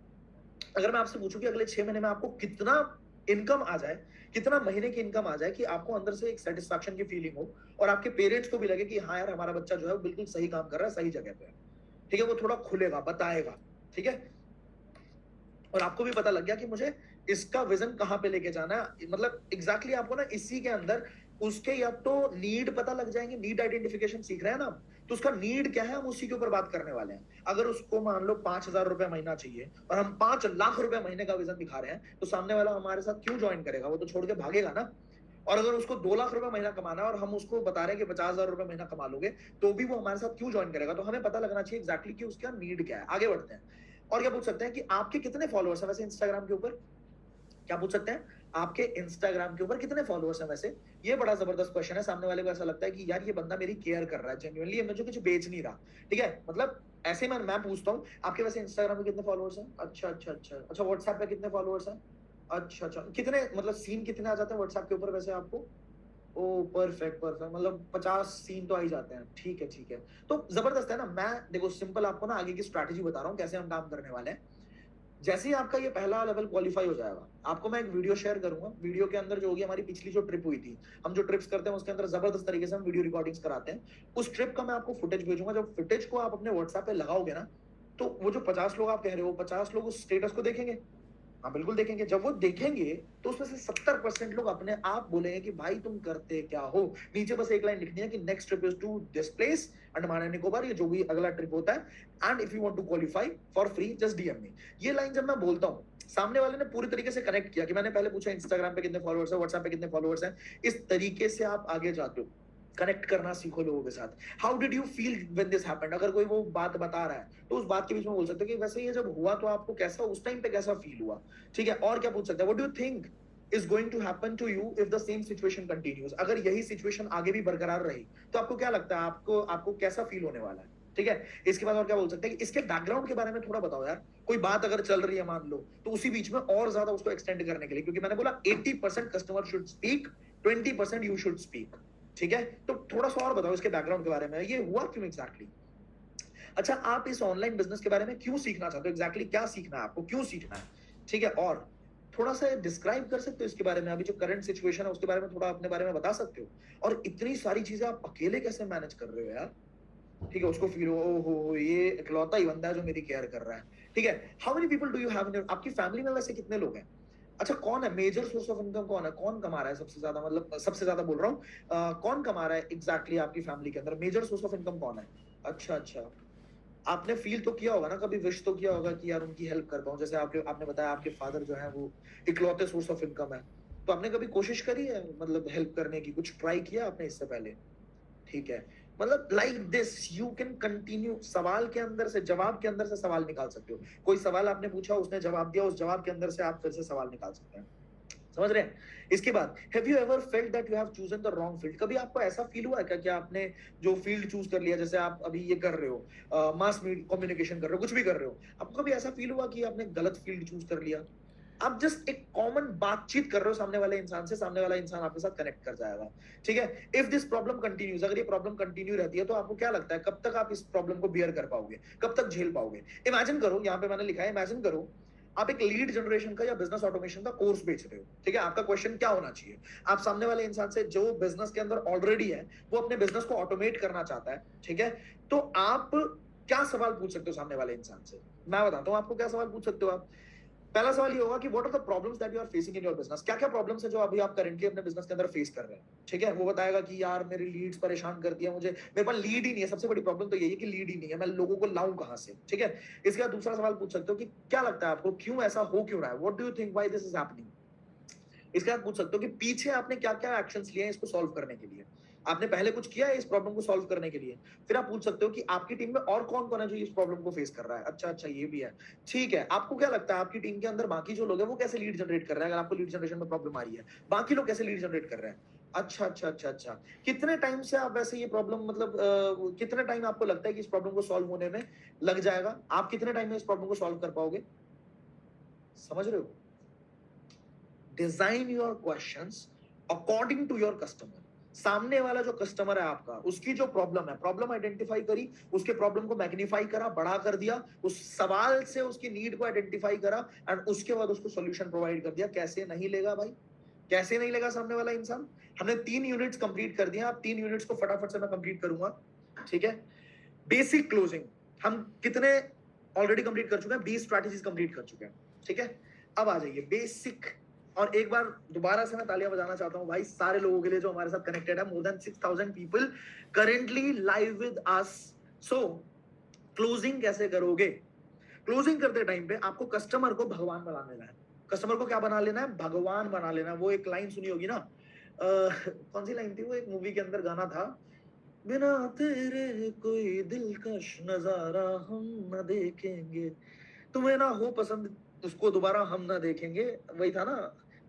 अगर मैं आपसे पूछूं कि अगले 6 महीने में आपको कितना इनकम आ जाए, कितना महीने की इनकम आ जाए कि आपको अंदर से एक सेटिस्फैक्शन की फीलिंग हो, और आपके पेरेंट्स को भी लगे कि हाँ यार हमारा बच्चा जो है वो बिल्कुल सही काम कर रहा है, सही जगह पे है, ठीक है। वो थोड़ा खुलेगा, बताएगा, ठीक है। और आपको भी पता लग गया कि मुझे इसका विजन कहां पे लेके जाना है, मतलब एग्जैक्टली आपको ना इसी के अंदर उसके या तो नीड पता लग जाएंगे, नीड आइडेंटिफिकेशन सीख रहे हैं ना, तो उसका नीड क्या है हम उसी के ऊपर बात करने वाले हैं। अगर उसको मान लो 5,000 रुपए महीना चाहिए और हम 5 लाख रुपए महीने का विजन दिखा रहे हैं, तो सामने वाला हमारे साथ क्यों ज्वाइन करेगा, वो तो छोड़ के भागेगा ना। और अगर उसको 2 लाख रुपए महीना कमाना है और हम उसको बता रहे हैं कि 50,000 रुपए महीना कमा लोगे, तो भी वो हमारे साथ क्यों ज्वाइन करेगा, तो हमें पता लगना चाहिए एग्जैक्टली कि उसका नीड क्या है। आगे बढ़ते हैं, और क्या पूछ सकते हैं कि आपके कितने फॉलोअर्स हैं वैसे इंस्टाग्राम के ऊपर, क्या पूछ सकते हैं, आपके इंस्टाग्राम के ऊपर कितने फॉलोअर्स हैं वैसे। ये बड़ा जबरदस्त क्वेश्चन है, सामने वाले को ऐसा लगता है कि यार ये बंदा मेरी केयर कर रहा है जेन्युइनली, ये मुझे कुछ बेच नहीं रहा, ठीक है। मतलब ऐसे में मैं पूछता हूँ आपके वैसे इंस्टाग्राम पे कितने फॉलोअर्स हैं, अच्छा अच्छा अच्छा अच्छा, व्हाट्सएप पे कितने फॉलोअर्स हैं, अच्छा अच्छा, कितने मतलब सीन कितने आ जाते हैं व्हाट्सएप के ऊपर वैसे आपको, ओ परफेक्ट परफेक्ट, मतलब 50 सीन तो आ ही जाते हैं, ठीक है ठीक है। तो जबरदस्त है ना। मैं देखो सिंपल आपको ना आगे की स्ट्रैटेजी बता रहा हूँ कैसे हम काम करने वाले हैं। जैसे ही आपका ये पहला लेवल क्वालिफाई हो जाएगा, आपको मैं एक वीडियो शेयर करूंगा, वीडियो के अंदर जो होगी हमारी पिछली जो ट्रिप हुई थी, हम जो ट्रिप्स करते हैं उसके अंदर जबरदस्त तरीके से हम वीडियो रिकॉर्डिंग्स कराते हैं, उस ट्रिप का मैं आपको फुटेज भेजूंगा। जब फुटेज को आप अपने व्हाट्सएप पे लगाओगे ना, तो वो जो 50 लोग आप कह रहे हो, 50 लोग उस स्टेटस को देखेंगे, हाँ बिल्कुल देखेंगे। जब वो देखेंगे तो उसमें से 70% लोग अपने आप बोलेंगे कि भाई तुम करते क्या हो, नीचे बस एक लाइन लिखनी है कि next trip is to this place Andaman and Nicobar, ये जो भी अगला ट्रिप होता है, and if you want to qualify for free just DM me. ये लाइन जब मैं बोलता हूँ, सामने वाले ने पूरी तरीके से कनेक्ट किया कि मैंने पहले पूछा इंस्टाग्राम पे कितने फॉलोअर्स है, व्हाट्सएप पे कितने फॉलोअर्स हैं, इस तरीके से आप आगे जाते हो, कनेक्ट करना सीखो लोगों के साथ। How did you feel when this happened? अगर कोई वो बात बता रहा है तो उस बात के बीच में बोल सकते हो कि वैसे ये जब हुआ तो आपको कैसा उस टाइम पे कैसा फील हुआ, ठीक है। और क्या पूछ सकते हैं, what do you think is going to happen to you if the same situation continues? अगर यही सिचुएशन आगे भी बरकरार रही तो आपको क्या लगता है, आपको आपको कैसा फील होने वाला है, ठीक है। इसके बाद और क्या बोल सकते हैं कि इसके बैकग्राउंड के बारे में थोड़ा बताओ यार। कोई बात अगर चल रही है मान लो, तो उसी बीच में और ज्यादा उसको एक्सटेंड करने के लिए, क्योंकि मैंने बोला 80% customer should speak, 20% you should speak, ठीक है। तो थोड़ा सा और बताओ इसके बैकग्राउंड के बारे में, ये हुआ क्यों एग्जैक्टली। अच्छा, आप इस ऑनलाइन बिजनेस के बारे में क्यों सीखना चाहते हो, एग्जैक्टली क्या सीखना है आपको, क्यों सीखना है, ठीक है। और थोड़ा सा डिस्क्राइब कर सकते हो इसके बारे में, अभी जो करंट सिचुएशन है उसके बारे में थोड़ा अपने बारे में बता सकते हो। और इतनी सारी चीजें आप अकेले कैसे मैनेज कर रहे हो यार, ठीक है। उसको फील हो, ओहो ये इकलौता ही बंदा है जो मेरी केयर कर रहा है, ठीक है। How many people do you have in your, आपकी फैमिली में वैसे कितने लोग हैं? अच्छा, कौन है मेजर सोर्स ऑफ इनकम, कौन है, कौन कमा रहा है सबसे ज्यादा, मतलब सबसे ज्यादा बोल रहा हूँ, कौन कमा रहा है एग्जैक्टली आपकी फैमिली के अंदर, मेजर सोर्स ऑफ इनकम कौन है? अच्छा अच्छा, आपने फील तो किया होगा ना, कभी विश तो किया होगा कि यार उनकी हेल्प कर पाऊं, जैसे आपके आपने बताया आपके फादर जो है वो इकलौते सोर्स ऑफ इनकम है, तो आपने कभी कोशिश करी है मतलब हेल्प करने की, कुछ ट्राई किया आपने इससे पहले, ठीक है। मतलब like this you can continue, सवाल के अंदर से, जवाब के अंदर से सवाल निकाल सकते हो। कोई सवाल आपने पूछा, उसने जवाब दिया, उस जवाब के अंदर से आप फिर से सवाल निकाल सकते हैं, समझ रहे हैं। इसके बाद, have you ever felt that you have chosen the wrong field? कभी आपको ऐसा फील हुआ है क्या कि आपने जो फील्ड चूज कर लिया, जैसे आप अभी ये कर रहे हो, मास कम्युनिकेशन कर रहे हो, कुछ भी कर रहे हो, आपको कभी ऐसा फील हुआ कि आपने गलत फील्ड चूज कर लिया? आप जस्ट एक कॉमन बातचीत कर रहे हो सामने वाले इंसान से, सामने वाला इंसान आपके साथ कनेक्ट कर जाएगा, ठीक है। इफ दिस प्रॉब्लम कंटिन्यूज, अगर ये प्रॉब्लम कंटिन्यू रहती है तो आपको क्या लगता है कब तक आप इस प्रॉब्लम को बियर कर पाओगे, कब तक झेल पाओगे? इमेजिन करो, यहाँ पे मैंने लिखा है, इमेजिन करो आप एक लीड जनरेशन का या बिजनेस ऑटोमेशन का कोर्स बेच रहे हो, ठीक है। आपका क्वेश्चन क्या होना चाहिए, आप सामने वाले इंसान से जो बिजनेस के अंदर ऑलरेडी है, वो अपने बिजनेस को ऑटोमेट करना चाहता है, ठीक है। तो आप क्या सवाल पूछ सकते हो सामने वाले इंसान से? मैं बताता हूँ आपको क्या सवाल पूछ सकते हो आप। पहला सवाल ये होगा कि what are the problems that you are facing in your business, क्या क्या प्रॉब्लम्स है जो अभी आप करेंटली अपने बिजनेस के अंदर फेस कर रहे हैं, ठीक है। वो बताएगा कि यार मेरी लीड्स परेशान करती है मुझे, मेरे पास लीड ही नहीं है, सबसे बड़ी प्रॉब्लम तो यही है कि लीड ही नहीं है, मैं लोगों को लाऊं कहां से, ठीक है। इसके बाद दूसरा सवाल पूछ सकते हो कि क्या लगता है आपको क्यों ऐसा हो क्यों रहा है, what do you think why this is happening. इसके बाद पूछ सकते हो कि पीछे आपने क्या क्या एक्शंस लिए हैं इसको सॉल्व करने के लिए, आपने पहले कुछ किया है इस प्रॉब्लम को सॉल्व करने के लिए। फिर आप पूछ सकते हो कि आपकी टीम में और कौन कौन है जो इस प्रॉब्लम को फेस कर रहा है, अच्छा अच्छा ये भी है, ठीक है। आपको क्या लगता है आपकी टीम के अंदर बाकी जो लोग हैं वो कैसे लीड जनरेट कर रहे हैं, अगर आपको लीड जनरेशन में प्रॉब्लम आ रही है, बाकी लोग कैसे लीड जनरेट कर रहे हैं? अच्छा अच्छा अच्छा अच्छा, कितने टाइम से आप वैसे ये प्रॉब्लम, मतलब कितने टाइम आपको लगता है कि इस प्रॉब्लम को सॉल्व होने में लग जाएगा, आप कितने टाइम में इस प्रॉब्लम को सॉल्व कर पाओगे, समझ रहे हो। Design your questions according to your customer. सामने वाला जो कस्टमर है आपका, उसकी जो प्रॉब्लम है, प्रॉब्लम आइडेंटिफाई करी, उसके प्रॉब्लम को मैग्नीफाई करा, बड़ा कर दिया, उस सवाल से उसकी नीड को आइडेंटिफाई करा, एंड उसके बाद उसको सॉल्यूशन प्रोवाइड कर दिया। कैसे नहीं लेगा भाई, कैसे नहीं लेगा सामने वाला इंसान। हमने 3 यूनिट्स कंप्लीट कर दिया, अब 3 यूनिट्स को फटाफट से मैं कंप्लीट करूंगा, ठीक है। बेसिक क्लोजिंग हम कितने ऑलरेडी कंप्लीट कर चुके हैं, 20 स्ट्रैटेजीज कंप्लीट कर चुके हैं, ठीक है। अब आ जाइए बेसिक, और एक बार दोबारा से मैं तालियां बजाना चाहता हूं भाई सारे लोगों के लिए जो हमारे साथ कनेक्टेड है, more than 6000 people currently live with us. So closing कैसे करोगे? क्लोजिंग करते टाइम पे आपको कस्टमर को भगवान बना लेना है। कस्टमर को क्या बना लेना है, भगवान बना लेना है। वो एक लाइन सुनी होगी ना, कौन सी लाइन थी वो, एक मूवी के अंदर गाना था, बिना तेरे कोई दिलकश नजारा हम न देखेंगे, तुम्हें ना हो पसंद उसको दोबारा हम ना देखेंगे, वही था ना,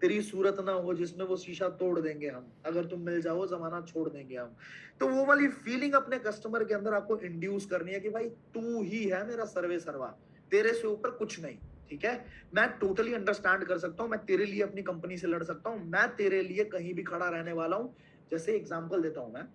तेरी सूरत ना हो जिसमें वो शीशा तोड़ देंगे हम, अगर तुम मिल जाओ जमाना छोड़ देंगे हम। तो वो वाली फीलिंग अपने कस्टमर के अंदर आपको इंड्यूस करनी है कि भाई तू ही है मेरा सर्वे सर्वा, तेरे से ऊपर कुछ नहीं, ठीक है। मैं टोटली अंडरस्टैंड कर सकता हूँ, मैं तेरे लिए अपनी कंपनी से लड़ सकता हूँ, मैं तेरे लिए कहीं भी खड़ा रहने वाला हूँ। जैसे एग्जाम्पल देता हूं मैं,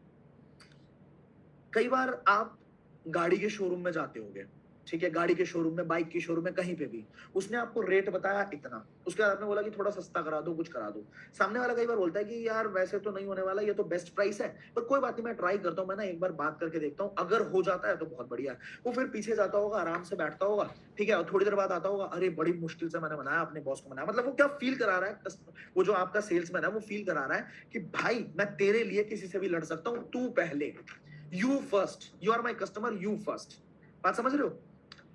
कई बार आप गाड़ी के शोरूम में जाते होंगे, ठीक है, गाड़ी के शोरूम में, बाइक के शोरूम में, कहीं पे भी, उसने आपको रेट बताया इतना, उसके बाद आपने बोला कि थोड़ा सस्ता करा दो, कुछ करा दो। सामने वाला कई बार बोलता है कि यार वैसे तो नहीं होने वाला, ये तो बेस्ट प्राइस है, पर कोई बात नहीं मैं ट्राई करता हूँ, मैं ना एक बार बात करके देखता हूँ, अगर हो जाता है तो बहुत बढ़िया है। वो फिर पीछे जाता होगा, आराम से बैठता होगा, ठीक है, और थोड़ी देर बाद आता होगा, अरे बड़ी मुश्किल से मैंने बनाया, अपने बॉस को बनाया। मतलब वो क्या फील करा रहा है, वो जो आपका सेल्समैन है वो फील करा रहा है कि भाई मैं तेरे लिए किसी से भी लड़ सकता हूँ, तू पहले, you first, you are my customer, you first. बात समझ रहे हो?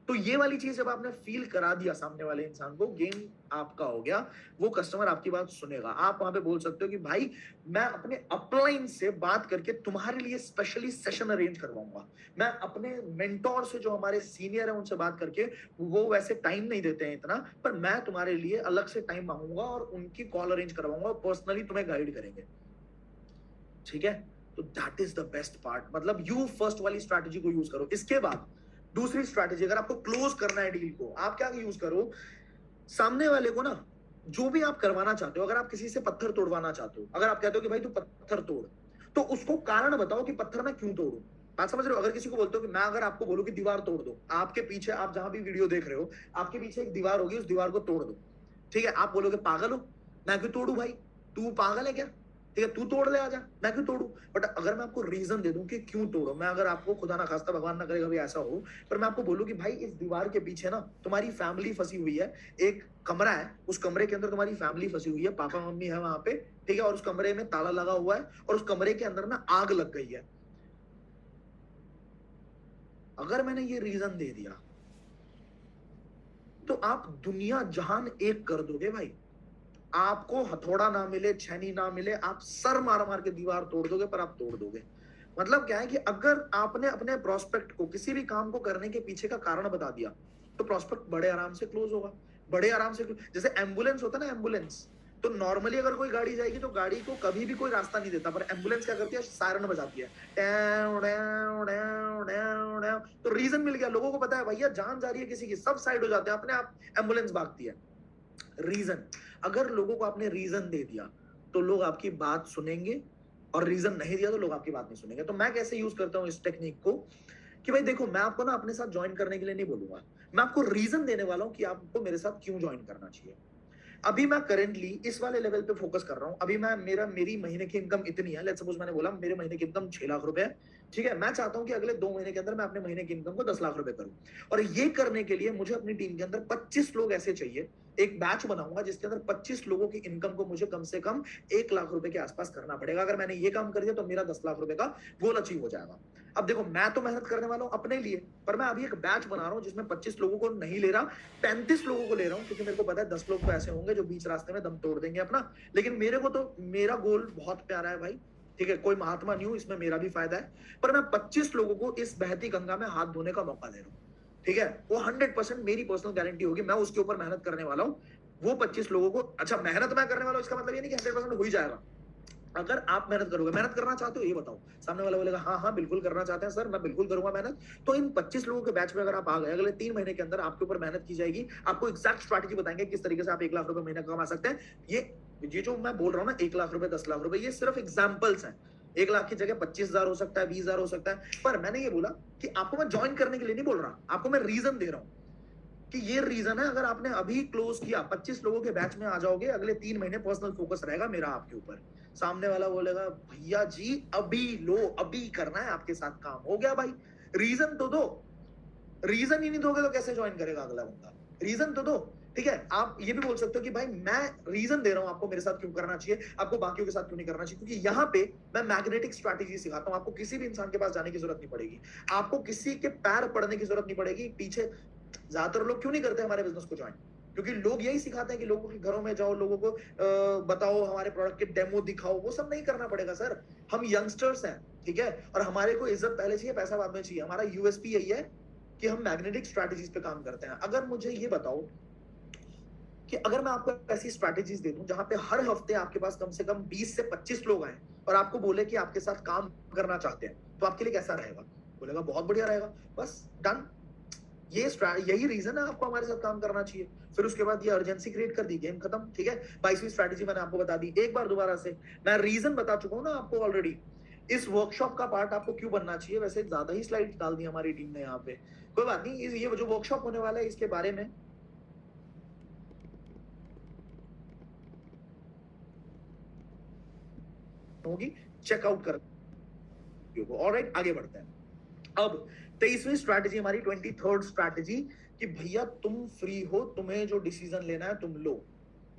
तो ये वाली चीज जब आपने फील करा दिया सामने वाले इंसान को, गेम आपका हो गया, वो कस्टमर आपकी बात सुनेगा। आप वहां पे बोल सकते हो कि भाई मैं अपने अपलाइन से बात करके तुम्हारे लिए स्पेशली सेशन अरेंज करवाऊंगा। मैं अपने मेंटोर से जो हमारे सीनियर है उनसे बात करके, वो वैसे टाइम नहीं देते हैं इतना, पर मैं तुम्हारे लिए अलग से टाइम मांगूंगा और उनकी कॉल अरेंज करवाऊंगा और पर्सनली तुम्हें गाइड करेंगे। ठीक है, तो that is the best part. मतलब यू फर्स्ट वाली स्ट्रैटेजी को यूज करो। इसके बाद दूसरी स्ट्रैटेजी, अगर आपको क्लोज करना है डील को, आप क्या यूज करो, सामने वाले को ना जो भी आप करवाना चाहते हो, अगर आप किसी से पत्थर तोड़वाना चाहते हो, अगर आप कहते हो कि भाई तू पत्थर तोड़, तो उसको कारण बताओ कि पत्थर मैं क्यों तोड़ू। बात समझ रहे हो? अगर किसी को बोलते हो कि मैं अगर आपको बोलूं कि दीवार तोड़ दो, आपके पीछे, आप जहां भी वीडियो देख रहे हो, आपके पीछे एक दीवार होगी, उस दीवार को तोड़ दो। ठीक है, आप बोलोगे पागल हो, मैं क्यों तोड़ू भाई, तू पागल है क्या, ठीक है तू तोड़ ले आजा, मैं क्यों तोड़ू। बट अगर मैं आपको रीजन दे दूं कि क्यों तोड़ो, मैं अगर आपको, खुदा ना खास्ता भगवान ना करे कभी ऐसा हो, पर मैं आपको बोलूं कि भाई इस दीवार के पीछे ना तुम्हारी फैमिली फंसी हुई है, एक कमरा है, उस कमरे के अंदर तुम्हारी फैमिली फंसी हुई है, पापा मम्मी है वहां पे, ठीक है, और उस कमरे में ताला लगा हुआ है, और उस कमरे के अंदर ना आग लग गई है। अगर मैंने ये रीजन दे दिया तो आप दुनिया जहान एक कर दोगे भाई। आपको हथौड़ा ना मिले, छेनी ना मिले, आप सर मार मार के दीवार तोड़ दोगे, पर आप तोड़ दोगे। मतलब क्या है कि अगर आपने अपने प्रोस्पेक्ट को किसी भी काम को करने के पीछे का कारण बता दिया, तो प्रोस्पेक्ट बड़े आराम से क्लोज होगा, बड़े आराम से जैसे एम्बुलेंस होता है ना, एम्बुलेंस, तो नॉर्मली अगर कोई गाड़ी जाएगी तो गाड़ी को कभी भी कोई रास्ता नहीं देता, पर एम्बुलेंस क्या करती है, सायरन बजाती है, टैव, टैव, टैव, टैव, टैव। तो रीजन मिल गया, लोगों को पता है भैया जान जा रही है किसी की, सब साइड हो जाते हैं, अपने आप एम्बुलेंस भागती है। रीजन, अगर लोगों को आपने रीजन दे दिया तो लोग आपकी बात सुनेंगे, और रीजन नहीं दिया तो लोग आपकी बात नहीं सुनेंगे। तो मैं कैसे यूज करता हूं इस टेक्निक को, कि भाई देखो मैं आपको ना अपने साथ ज्वाइन करने के लिए नहीं बोलूंगा, मैं आपको रीजन देने वाला हूं कि आपको मेरे साथ क्यों ज्वाइन करना चाहिए। अभी मैं करेंटली इस वाले लेवल पे फोकस कर रहा हूं, अभी मैं, मेरी महीने की इनकम इतनी है, लेट्स सपोज मैंने बोला मेरे महीने की इनकम 6 लाख रुपए है। ठीक है, मैं चाहता हूं कि अगले 2 महीने के अंदर मैं अपने महीने की इनकम को 10 लाख रुपए करूं, और ये करने के लिए मुझे अपनी टीम के अंदर 25 लोग ऐसे चाहिए, एक बैच बनाऊंगा जिसके अंदर 25 लोगों की इनकम को मुझे कम से कम 1 लाख रुपए के आसपास करना पड़ेगा। अगर मैंने ये काम कर दिया तो मेरा 10 लाख रुपए का गोल अचीव हो जाएगा। अब देखो मैं तो मेहनत करने वाला हूं अपने लिए, पर मैं अभी एक बैच बना रहा हूं जिसमें 25 लोगों को नहीं ले रहा, 35 लोगों को ले रहा हूं, क्योंकि मेरे को पता है 10 लोग तो ऐसे होंगे जो बीच रास्ते में दम तोड़ देंगे अपना। लेकिन मेरे को तो मेरा गोल बहुत प्यारा है भाई, ठीक है, कोई महात्मा नहीं हूं, इसमें मेरा भी फायदा है, पर मैं 25 लोगों को इस बहती गंगा में हाथ धोने का मौका दे रहा हूं। ठीक है, वो 100% मेरी पर्सनल गारंटी होगी, मैं उसके ऊपर मेहनत करने वाला हूं। वो 25 लोगों को, अच्छा मेहनत मैं करने वाला हूं इसका मतलब ये नहीं कि 100% हो ही जाएगा। अगर आप मेहनत करोगे, मेहनत करना चाहते हो ये बताओ, सामने वाला बोलेगा हाँ हाँ बिल्कुल करना चाहते हैं सर, मैं बिल्कुल करूंगा मेहनत, तो इन 25 लोगों के बैच में अगर आप आ गए, अगले 3 महीने के अंदर आपके ऊपर मेहनत की जाएगी, आपको एग्जैक्ट स्ट्रैटेजी बताएंगे किस तरीके से आप 1 लाख रुपए महीना कमा सकते हैं। ये जो मैं बोल रहा हूँ ना, 1 लाख रुपए 10 लाख रुपए, ये सिर्फ एग्जाम्पल्स हैं। 1 लाख की जगह 25,000 हो सकता है, 20,000 हो सकता है, पर मैंने ये बोला कि आपको मैं ज्वाइन करने के लिए नहीं बोल रहा, आपको मैं रीजन दे रहा हूँ कि ये रीजन है। अगर आपने अभी क्लोज किया, 25 लोगों के बैच में आ जाओगे, अगले 3 महीने पर्सनल फोकस रहेगा मेरा आपके ऊपर। सामने वाला बोलेगा भैया जी अभी लो, अभी करना है आपके साथ काम, हो गया भाई, रीजन तो दो। रीजन ही नहीं दोगे तो कैसे ज्वाइन करेगा अगला बंदा, रीजन तो दो। ठीक है, आप ये भी बोल सकते हो कि भाई मैं रीजन दे रहा हूं आपको मेरे साथ क्यों करना चाहिए, आपको बाकियों के साथ क्यों नहीं करना चाहिए, क्योंकि यहाँ पे मैं मैग्नेटिक स्ट्रैटेजी सिखाता हूं, आपको किसी भी इंसान के पास जाने की जरूरत नहीं पड़ेगी, आपको किसी के पैर पड़ने की जरूरत नहीं पड़ेगी पीछे। ज्यादातर लोग क्यों नहीं करते हमारे बिजनेस को ज्वाइन, क्योंकि लोग यही सिखाते हैं कि लोगों के घरों में जाओ, लोगों को बताओ, हमारे प्रोडक्ट के डेमो दिखाओ, वो सब नहीं करना पड़ेगा सर। हम यंगस्टर्स हैं, ठीक है, और हमारे को इज्जत पहले चाहिए, पैसा बाद में चाहिए। हमारा यूएसपी यही है कि हम मैग्नेटिक स्ट्रैटेजीज पे काम करते हैं। अगर मुझे ये बताओ कि अगर मैं आपको ऐसी स्ट्रैटेजीज दे दूं जहां पे हर हफ्ते आपके पास कम से कम 20 से 25 लोग आए और आपको बोले कि आपके साथ काम करना चाहते हैं, तो आपके लिए कैसा रहेगा? बोलेगा बहुत बढ़िया रहेगा, बस डन। यही रीजन है आपको हमारे साथ काम करना चाहिए। फिर उसके बाद ये अर्जेंसी क्रिएट कर दी, गेम खत्म। ठीक है, 22वीं स्ट्रैटेजी मैंने आपको बता दी, एक बार दोबारा से मैं रीजन बता चुका हूं ना आपको ऑलरेडी। इस वर्कशॉप का पार्ट आपको क्यों बनना चाहिए, वैसे ज्यादा ही स्लाइड डाल दी हमारी टीम ने यहाँ पे, कोई बात नहीं, ये जो वर्कशॉप होने वाला है इसके बारे में होगी, चेकआउट कर। ऑलराइट, आगे बढ़ते हैं। अब 23वीं स्ट्रैटेजी हमारी, 23rd स्ट्रैटेजी, कि भैया तुम फ्री हो, तुम्हें जो डिसीजन लेना है तुम लो,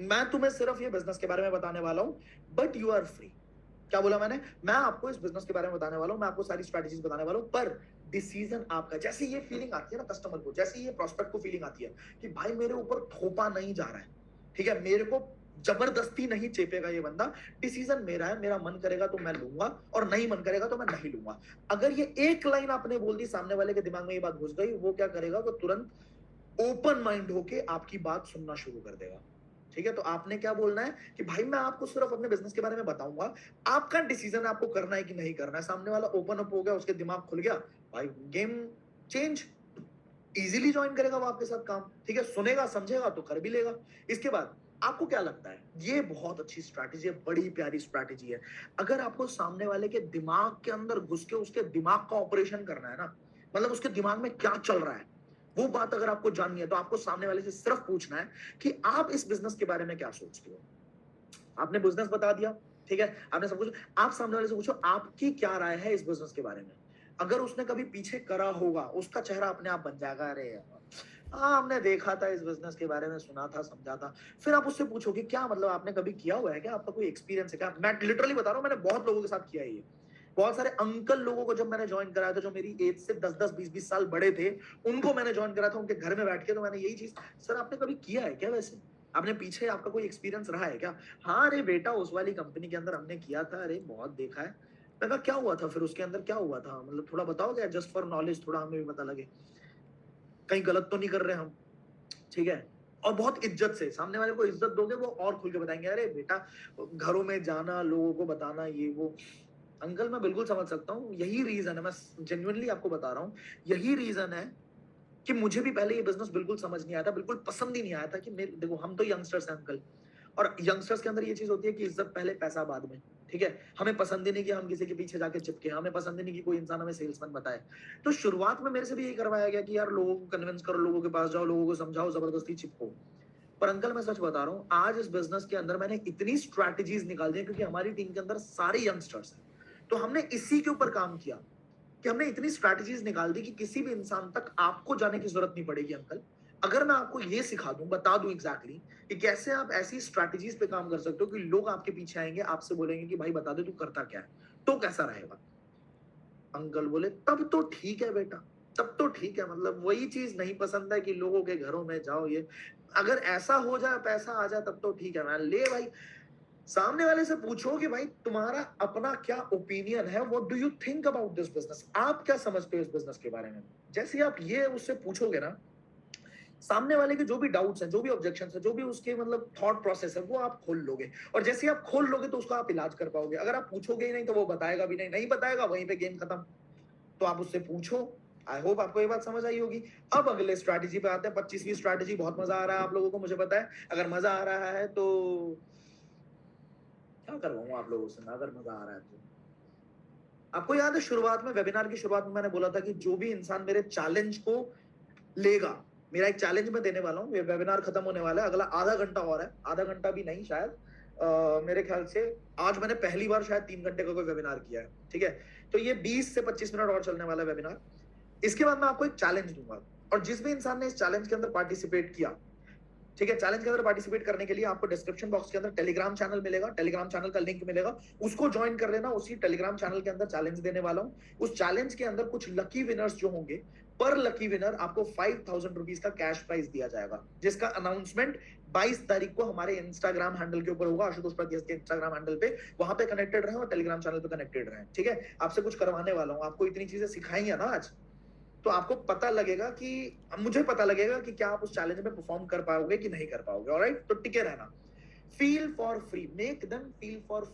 मैं तुम्हें सिर्फ ये बिजनेस के बारे में बताने वाला हूं, बट यू आर फ्री। क्या बोला मैंने? मैं आपको इस बिजनेस के बारे में बताने वाला हूं, मैं आपको सारी स्ट्रेटजीज बताने वाला हूं, पर डिसीजन आपका। जैसे ये फीलिंग आती है ना कस्टमर को, जैसे ये प्रोस्पेक्ट को फीलिंग आती है कि भाई मेरे ऊपर थोपा नहीं जा रहा है, ठीक है, मेरे को जबरदस्ती नहीं चेपेगा ये बंदा, डिसीजन मेरा है, मेरा मन करेगा तो मैं लूंगा और नहीं मन करेगा तो मैं नहीं लूंगा। अगर ये एक लाइन आपने बोल दी, सामने वाले के दिमाग में ये बात घुस गई, वो क्या करेगा, वो तुरंत ओपन माइंड होके आपकी बात सुनना शुरू कर देगा। ठीक है, तो आपने क्या बोलना है कि भाई मैं आपको सिर्फ अपने बिजनेस के बारे में बताऊंगा, आपका डिसीजन है आपको करना है कि नहीं करना है। सामने वाला ओपन अप हो गया, उसके दिमाग खुल गया, भाई गेम चेंज, इजीली ज्वाइन करेगा वो आपके साथ काम। ठीक है, सुनेगा समझेगा तो कर भी लेगा। इसके बाद आपको क्या लगता है, ये बहुत अच्छी स्ट्रैटेजी है, बड़ी प्यारी स्ट्रैटेजी है। अगर आपको सामने वाले के दिमाग के अंदर घुस के उसके दिमाग का ऑपरेशन करना है ना, मतलब उसके दिमाग में क्या चल रहा है वो बात अगर आपको जाननी है, तो आपको सामने वाले से सिर्फ पूछना है कि आप इस बिजनेस के बारे में क्या सोचते हो। आपने बिजनेस बता दिया, ठीक है, आपने सब कुछ, आप सामने वाले से पूछो आपकी क्या राय है इस बिजनेस के बारे में। अगर उसने कभी पीछे करा होगा, उसका चेहरा अपने आप बन जाएगा, अरे हाँ हमने देखा था इस बिजनेस के बारे में, सुना था समझा था। फिर आप उससे पूछोगे क्या मतलब आपने कभी किया हुआ है क्या, आपका कोई एक्सपीरियंस है क्या। मैं लिटरली बता रहा हूँ, मैंने बहुत लोगों के साथ किया है ये। बहुत सारे अंकल लोगों को जब मैंने ज्वाइन कराया था, जो मेरी एज से 10-10 20-20 साल बड़े थे, उनको मैंने ज्वाइन करा था उनके घर में बैठ के। तो मैंने यही चीज, सर आपने कभी किया है क्या, वैसे आपने पीछे आपका कोई एक्सपीरियंस रहा है क्या। हाँ अरे बेटा उस वाली कंपनी के अंदर हमने किया था, अरे बहुत देखा है। मैं कहा क्या हुआ था फिर उसके अंदर, क्या हुआ था, मतलब थोड़ा बताओगे, जस्ट फॉर नॉलेज, थोड़ा हमें भी पता लगे कहीं गलत तो नहीं कर रहे हम। ठीक है, और बहुत इज्जत से सामने वाले को इज्जत दोगे, वो और खुल के बताएंगे, अरे बेटा घरों में जाना, लोगों को बताना, ये वो। अंकल मैं बिल्कुल समझ सकता हूँ, यही रीजन है, मैं जेन्युइनली आपको बता रहा हूँ, यही रीजन है कि मुझे भी पहले ये बिजनेस बिल्कुल समझ नहीं आया था, बिल्कुल पसंद ही नहीं आया था कि मेरे, देखो हम तो यंगस्टर्स हैं अंकल, और यंगस्टर्स के अंदर ये चीज होती है कि इज्जत पहले पैसा बाद में। ठीक है, हमें पसंद ही नहीं कि हम किसी के पीछे जाके चिपके, हमें पसंद ही नहीं कि कोई इंसान हमें सेल्समैन बताए। तो शुरुआत में मेरे से भी यही करवाया गया कि यार लोगों को कन्विंस करो, लोगों के पास जाओ, लोगों को समझाओ, जबरदस्ती चिपको। पर अंकल मैं सच बता रहा हूँ, आज इस बिजनेस के अंदर मैंने इतनी स्ट्रैटेजीज निकाल दी, क्योंकि हमारी टीम के अंदर सारे यंगस्टर्स हैं, तो हमने इसी के ऊपर काम किया कि हमने इतनी स्ट्रैटेजीज निकाल दी कि किसी भी इंसान तक आपको जाने की जरूरत नहीं पड़ेगी। अंकल अगर मैं आपको ये सिखा दूं, बता दूं एग्जैक्टली कि कैसे आप ऐसी स्ट्रैटेजीज पे काम कर सकते हो कि लोग आपके पीछे आएंगे, आपसे बोलेंगे कि भाई बता दे तू करता क्या है, तो कैसा रहेगा। अंकल बोले तब तो ठीक है बेटा, तब तो ठीक है, मतलब वही चीज नहीं पसंद है कि लोगों के घरों में जाओ, ये अगर ऐसा हो जाए, पैसा आ जाए, तब तो ठीक है। मैं ले भाई, सामने वाले से पूछो कि भाई तुम्हारा अपना क्या ओपिनियन है, what do you think about this business, आप क्या समझते हो इस बिजनेस के बारे में। जैसे आप ये उससे पूछोगे ना, सामने वाले के जो भी डाउट्स हैं, जो भी ऑब्जेक्शंस हैं, जो भी उसके मतलब थॉट प्रोसेस है, वो आप खोल लोगे, और जैसे आप खोल लोगे तो उसका आप इलाज कर पाओगे। अगर आप पूछोगे ही नहीं तो वो बताएगा भी नहीं, नहीं बताएगा, वहीं पे गेम खत्म। तो आप उससे पूछो। आई होप आपको ये बात समझ आई होगी। अब अगले स्ट्रैटेजी पे आते हैं, 25वीं स्ट्रैटेजी। बहुत मजा आ रहा है आप लोगों को, मुझे पता है। अगर मजा आ रहा है तो क्या करवाऊं आप लोगों से मैं, अगर मजा आ रहा है तो। आपको याद है शुरुआत में, वेबिनार की शुरुआत में मैंने बोला था कि जो भी इंसान मेरे चैलेंज को लेगा, मेरा एक चैलेंज मैं देने वाला हूँ, वेबिनार खत्म होने वाला है, अगला आधा घंटा और है, आधा घंटा भी नहीं शायद, मेरे ख्याल से आज मैंने पहली बार शायद 3 घंटे का कोई वेबिनार किया है। ठीक है, तो ये 20 से 25 मिनट और चलने वाला वेबिनार। इसके बाद मैं आपको एक चैलेंज दूंगा, और जिस भी इंसान ने इस चैलेंज के अंदर पार्टिसिपेट किया, ठीक है, चैलेंज के अंदर पार्टिसिपेट करने के लिए आपको डिस्क्रिप्शन बॉक्स के अंदर टेलीग्राम चैनल मिलेगा, टेलीग्राम चैनल का लिंक मिलेगा, उसको ज्वाइन कर लेना। उसी टेलीग्राम चैनल के अंदर चैलेंज देने वाला हूं। उस चैलेंज के अंदर कुछ लकी विनर्स जो होंगे, पर लकी विनर आपको 5000 रुपीज का कैश प्राइज दिया जाएगा, जिसका अनाउंसमेंट 22 तारीख को हमारे इंस्टाग्राम हैंडल के ऊपर होगा, आशुतोष प्रत्याश के इंस्टाग्राम हैंडल पे। वहां पे कनेक्टेड रहे और टेलीग्राम चैनल पे कनेक्टेड रहे। ठीक है, आपसे कुछ करवाने वाला हूं, आपको इतनी चीजें सिखाई है ना आज, तो आपको पता लगेगा कि, मुझे पता लगेगा कि क्या आप उस चैलेंज में परफॉर्म कर पाओगे कि नहीं कर पाओगे। ऑलराइट, तो टिके रहना। Feel for free, make them feel for free.